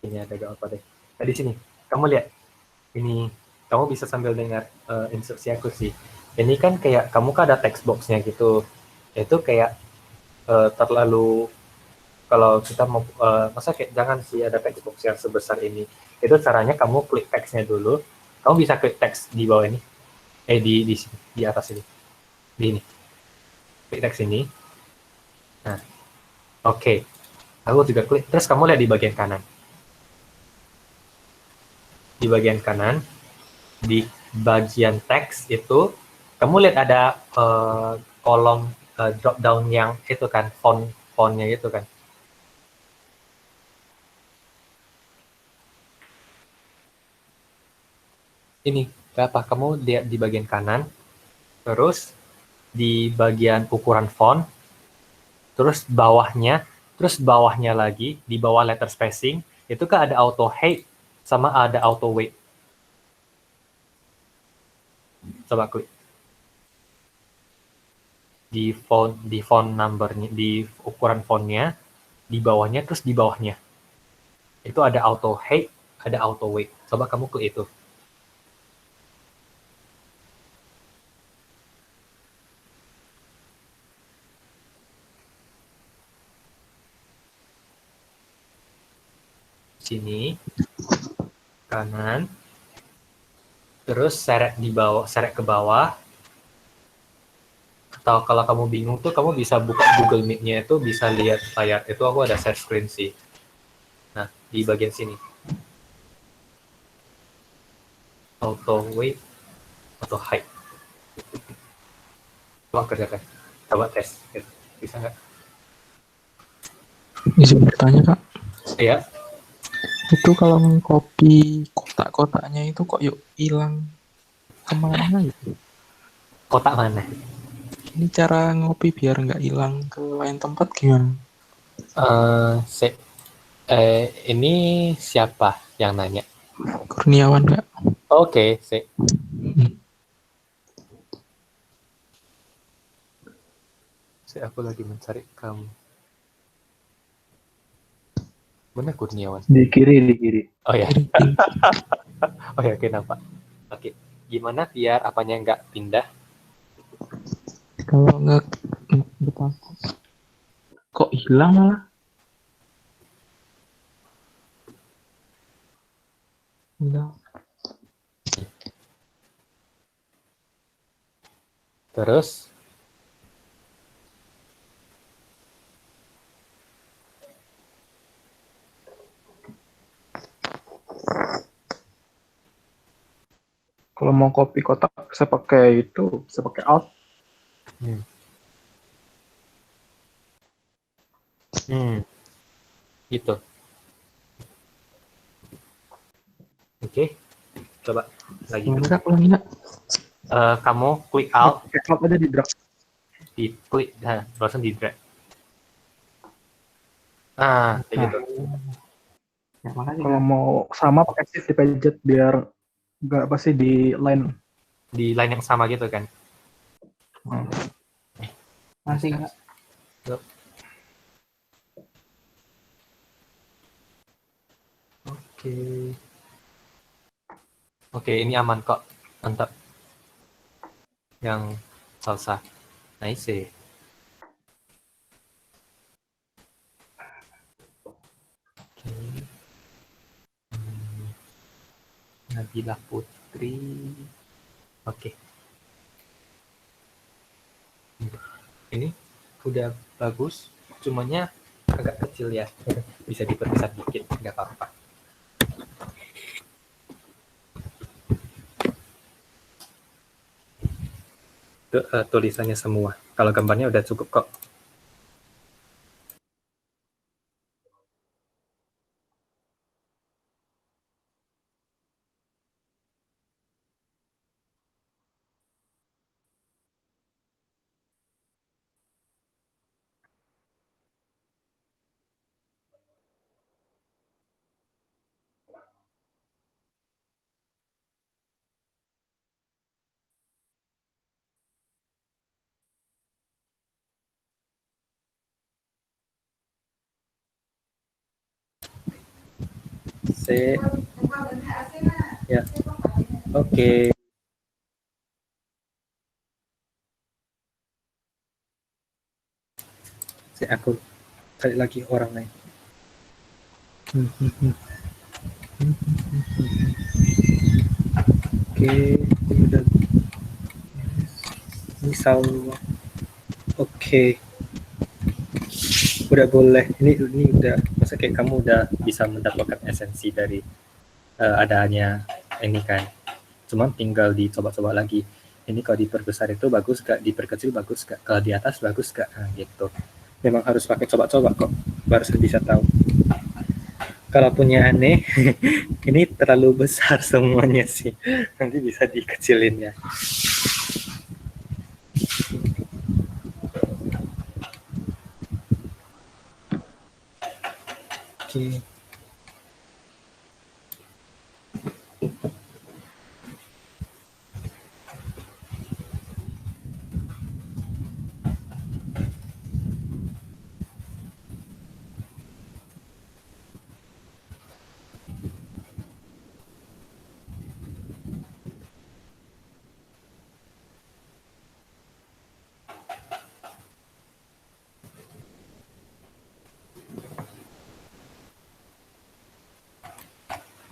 [SPEAKER 2] Ini ada gak apa deh. Nah, di sini, kamu lihat. Ini, kamu bisa sambil dengar instruksi aku sih. Ini kan kayak, kamu kan ada text box-nya gitu. Itu kayak terlalu, kalau kita mau, masa kayak jangan sih ada text box yang sebesar ini. Itu caranya kamu klik text-nya dulu. Kamu bisa klik text di bawah ini. Di atas ini. Di ini. Klik text ini. Nah, oke. Aku juga klik. Terus kamu lihat di bagian kanan. Di bagian kanan, di bagian teks itu, kamu lihat ada kolom drop down yang itu kan, fontnya itu kan. Ini, apa? Kamu lihat di bagian kanan, terus di bagian ukuran font, terus bawahnya lagi, di bawah letter spacing, itu kan ada auto height sama ada auto weight. Coba klik. Di font numbernya, di ukuran fontnya, di bawahnya, terus di bawahnya. Itu ada auto height, ada auto weight. Coba kamu klik itu. Sini, kanan, terus seret ke bawah. Atau kalau kamu bingung tuh, kamu bisa buka Google Meet-nya itu, bisa lihat layar itu. Aku ada share screen sih. Nah, di bagian sini. Auto weight, auto height. Coba kerjakan. Coba tes. Bisa nggak?
[SPEAKER 7] Bisa bertanya, Kak.
[SPEAKER 2] Iya.
[SPEAKER 7] Itu kalau mengcopy kotak-kotaknya itu kok yuk hilang kemana gitu?
[SPEAKER 2] Kotak mana?
[SPEAKER 7] Ini cara ngopi biar nggak hilang ke lain tempat gimana?
[SPEAKER 2] Ini siapa yang nanya?
[SPEAKER 7] Kurniawan, Kak.
[SPEAKER 2] Oke, aku lagi mencari kamu. Mana Kurniawan?
[SPEAKER 5] Di kiri.
[SPEAKER 2] Oh ya. Oh ya, oke, nampak. Oke, gimana biar apanya nggak pindah?
[SPEAKER 7] Kalau nggak depan kok hilang malah? Hilang.
[SPEAKER 2] Terus
[SPEAKER 5] Kalau mau copy kotak bisa pakai itu, bisa pakai Alt.
[SPEAKER 2] gitu. Oke, coba lagi. Kamu klik Alt.
[SPEAKER 5] Alt aja di drag.
[SPEAKER 2] Di klik, langsung di drag. Kayak gitu.
[SPEAKER 6] Ya, makasih.
[SPEAKER 5] Kalau mau sama pakai shift dipencet biar nggak pasti di line.
[SPEAKER 2] Di line yang sama gitu kan.
[SPEAKER 6] Masih Kak.
[SPEAKER 2] Oke, ini aman kok. Mantap. Yang salsa. Nice. Nabila Putri. Oke. Ini udah bagus, cumanya agak kecil ya. Bisa diperbesar dikit, nggak apa-apa. Itu tulisannya semua. Kalau gambarnya udah cukup kok. Ya, oke. Aku cari lagi orang lain. Oke, ini udah. Misal, oke. Udah boleh. Ini udah. Masa kayak kamu udah bisa mendapatkan esensi dari adanya ini kan. Cuma tinggal dicoba-coba lagi. Ini kalau diperbesar itu bagus gak? Diperkecil bagus gak? Kalau di atas bagus gak? Nah, gitu. Memang harus pakai coba-coba kok. Baru bisa tahu. Kalau punya aneh, ini terlalu besar semuanya sih. Nanti bisa dikecilin ya. Oke.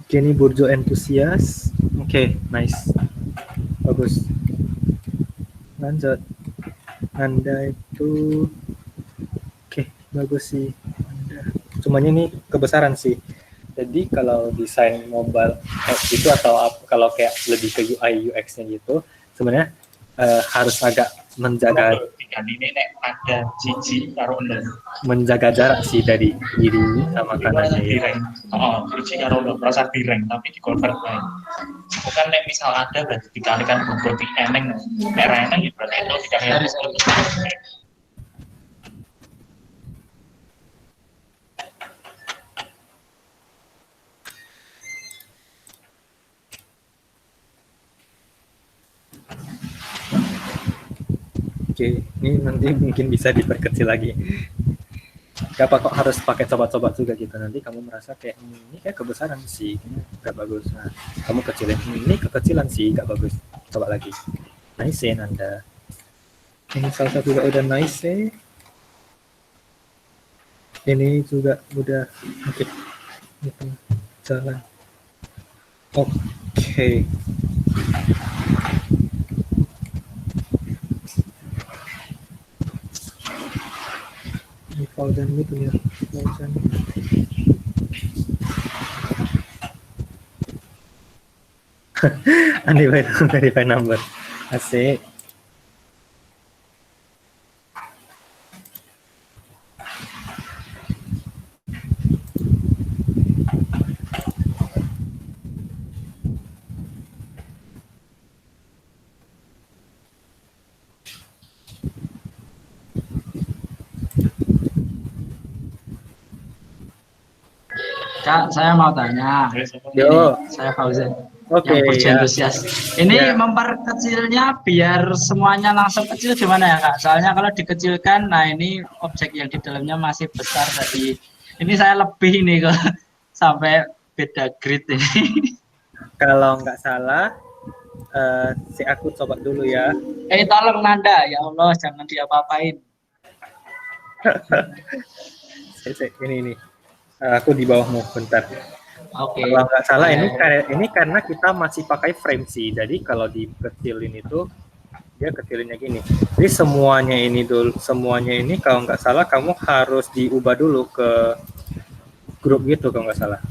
[SPEAKER 2] Oke, ini Burjo entusias. Oke, nice. Bagus. Lanjut. Anda itu oke, bagus sih. Anda. Cumanya ini kebesaran sih. Jadi kalau desain mobile app itu atau kalau kayak lebih ke UI UX-nya gitu, sebenarnya harus agak menjaga menjaga jarak sih dari kiri sama kanannya ya.
[SPEAKER 3] Karo merasa direng tapi di convert baik. Bukan nek misal ada berarti dikalikan berarti eneng. Nek eneng ya berarti itu dikalikan.
[SPEAKER 2] Oke, ini nanti mungkin bisa diperkecil lagi. Gak apa kok harus pakai coba-coba juga gitu. Nanti kamu merasa kayak ini kayak kebesaran sih, gak bagus. Nah, kamu kecilin ini kekecilan sih, gak bagus. Coba lagi. Nice Anda. Ini salah satu juga udah nice. Ini juga udah oke. Itu jalan. Oke. Fauzan itu ya, Fauzan. Verify number. Asik.
[SPEAKER 3] Kak, saya mau tanya.
[SPEAKER 2] Yo.
[SPEAKER 3] Saya Fauzan.
[SPEAKER 2] Oke.
[SPEAKER 3] Yang Burjo entusias. Ini
[SPEAKER 2] Ya.
[SPEAKER 3] memperkecilnya biar semuanya langsung kecil gimana ya Kak? Soalnya kalau dikecilkan, nah ini objek yang di dalamnya masih besar tadi. Ini saya lebih nih kok sampai beda grid ini.
[SPEAKER 2] Kalau nggak salah, si aku coba dulu ya.
[SPEAKER 3] Tolong Nanda, ya Allah jangan diapa-apain.
[SPEAKER 2] Ini. Aku di bawahmu, bentar.
[SPEAKER 3] Oke.
[SPEAKER 2] Kalau nggak salah ini karena kita masih pakai frame sih. Jadi kalau dikecilin itu dia kecilinnya gini. Jadi semuanya ini kalau nggak salah kamu harus diubah dulu ke grup gitu kalau nggak salah.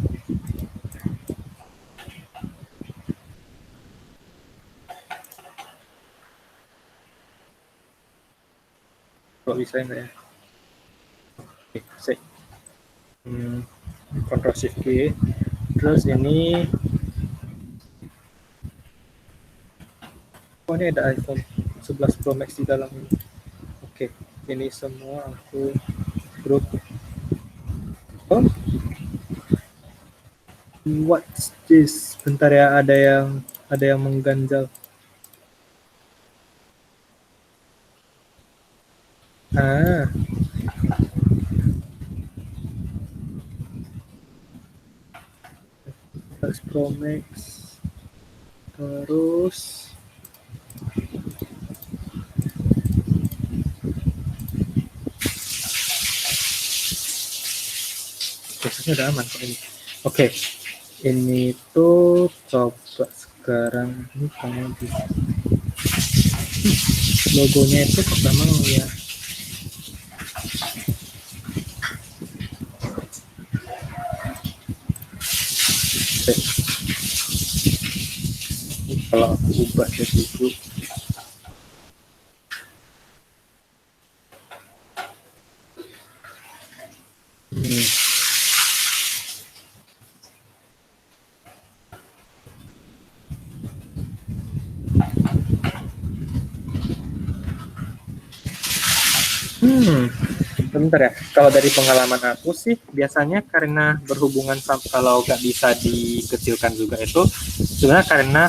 [SPEAKER 2] Kok bisa nggak ya? Oke, sih. Ctrl Shift K. Terus ini ini ada iPhone 11 Pro Max di dalam ini. Oke, ini semua aku grup. Oh, what's this? Bentar ya, ada yang mengganjal. Pro Max terus prosesnya udah aman kok ini. Oke, ini tuh coba sekarang ini kamu bisa logonya itu kok gak mau ya. Kalau aku ubah jadi grup Sebentar ya, kalau dari pengalaman aku sih biasanya karena berhubungan kalau nggak bisa dikecilkan juga itu sebenarnya karena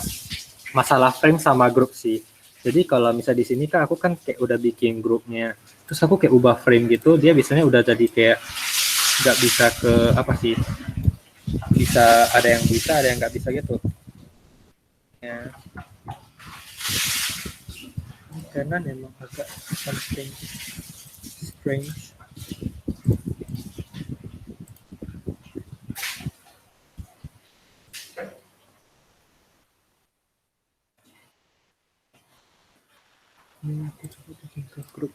[SPEAKER 2] masalah frame sama grup sih. Jadi kalau misalnya di sini kan aku kan kayak udah bikin grupnya, terus aku kayak ubah frame gitu, dia biasanya udah jadi kayak nggak bisa ke apa sih, bisa ada yang bisa, ada yang nggak bisa gitu. Ya. Karena memang agak something strange. Aku coba bikin ke grup.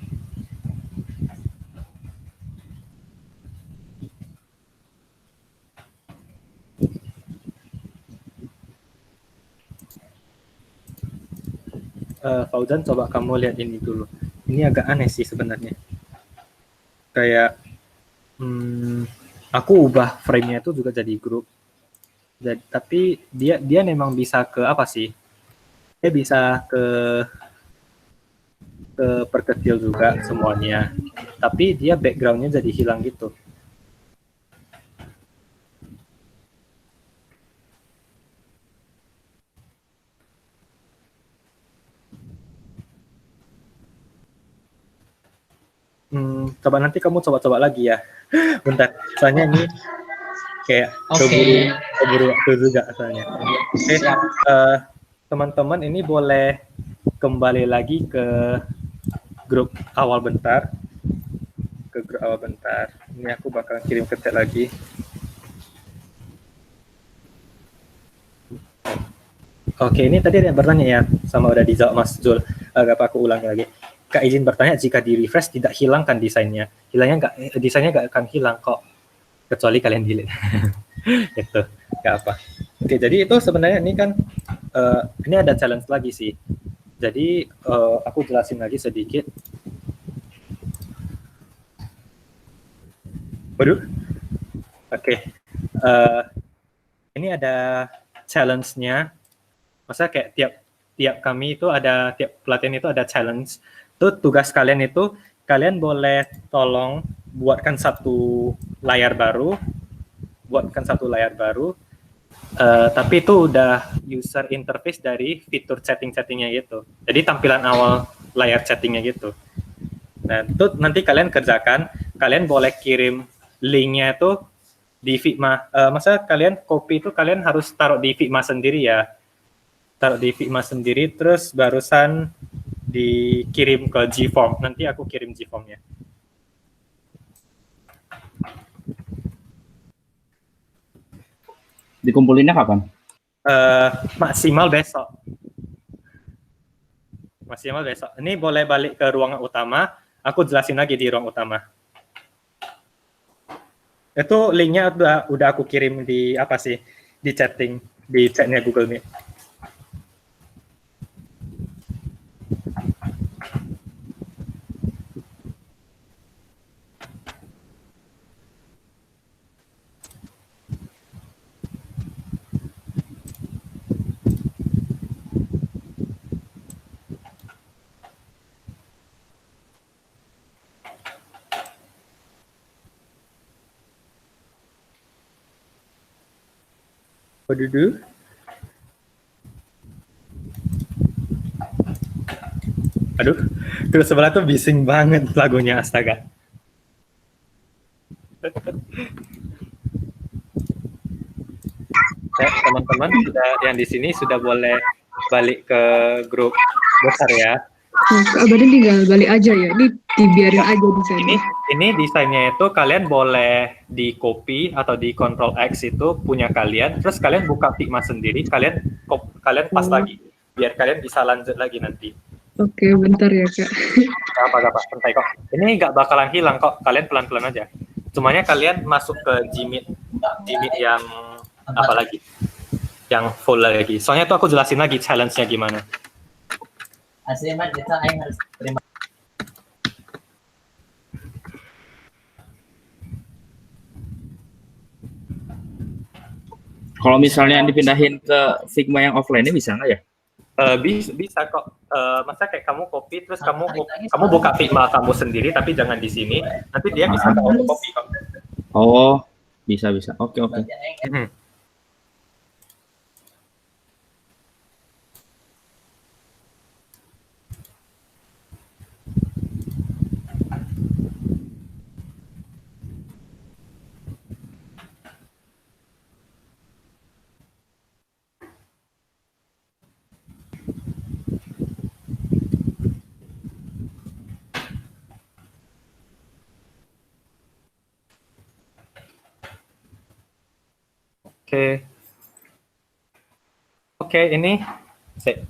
[SPEAKER 2] Fauzan, coba kamu lihat ini dulu. Ini agak aneh sih sebenarnya. Kayak aku ubah frame-nya itu juga jadi grup. Tapi dia memang bisa ke apa sih? Dia bisa ke perkecil juga semuanya. Tapi dia background-nya jadi hilang gitu. Coba nanti kamu coba-coba lagi ya. Bentar, soalnya ini kayak keburu waktu juga soalnya. Oke, teman-teman ini boleh kembali lagi ke grup awal bentar. Ke grup awal bentar. Ini aku bakal kirim ke chat lagi. Oke, ini tadi ada yang bertanya ya, sama udah dijawab Mas Zul. Gak apa aku ulangi lagi. Kak izin bertanya, jika di refresh tidak hilangkan desainnya, desainnya nggak akan hilang kok, kecuali kalian delete. Gitu, nggak apa. Oke, jadi itu sebenarnya ini kan ini ada challenge lagi sih. Jadi aku jelasin lagi sedikit. Waduh, oke. Ini ada challenge-nya. Masa kayak tiap kami itu ada, tiap pelatihan itu ada challenge. Itu tugas kalian itu, kalian boleh tolong buatkan satu layar baru, tapi itu udah user interface dari fitur chatting-chattingnya gitu. Jadi tampilan awal layar chattingnya gitu. Nah, itu nanti kalian kerjakan, kalian boleh kirim linknya itu di Figma. Masa kalian copy itu kalian harus taruh di Figma sendiri ya. Taruh di Figma sendiri, terus barusan dikirim ke Gform. Nanti aku kirim Gform-nya.
[SPEAKER 6] Dikumpulinnya kapan?
[SPEAKER 2] Maksimal besok. Ini boleh balik ke ruangan utama. Aku jelasin lagi di ruang utama. Itu linknya udah aku kirim di apa sih? Di chatting, di chatnya Google Meet. Waduh. Aduh, terus sebelah tuh bising banget lagunya, astaga. Teman-teman yang di sini sudah boleh balik ke grup besar ya.
[SPEAKER 1] Berarti tinggal balik aja ya. Ini dibiarin aja desainnya.
[SPEAKER 2] Ini desainnya itu kalian boleh di copy atau di Ctrl X itu punya kalian, terus kalian buka Figma sendiri, kalian pas lagi biar kalian bisa lanjut lagi nanti.
[SPEAKER 1] Oke, bentar ya Kak.
[SPEAKER 2] Gak apa, santai kok. Ini nggak bakalan hilang kok, kalian pelan-pelan aja. Cumanya kalian masuk ke Gmeet yang apa lagi? Yang full lagi. Soalnya tuh aku jelasin lagi challenge-nya gimana.
[SPEAKER 3] Aslinya kita harus terima.
[SPEAKER 6] Kalau misalnya dipindahin ke Figma yang offline-nya bisa nggak ya?
[SPEAKER 2] Bisa kok. Masa kayak kamu kopi terus kamu buka Figma kamu sendiri tapi jangan di sini. Nanti dia bisa kamu kopi kok.
[SPEAKER 6] Oh, bisa. Oke.
[SPEAKER 2] Oke, ini sip.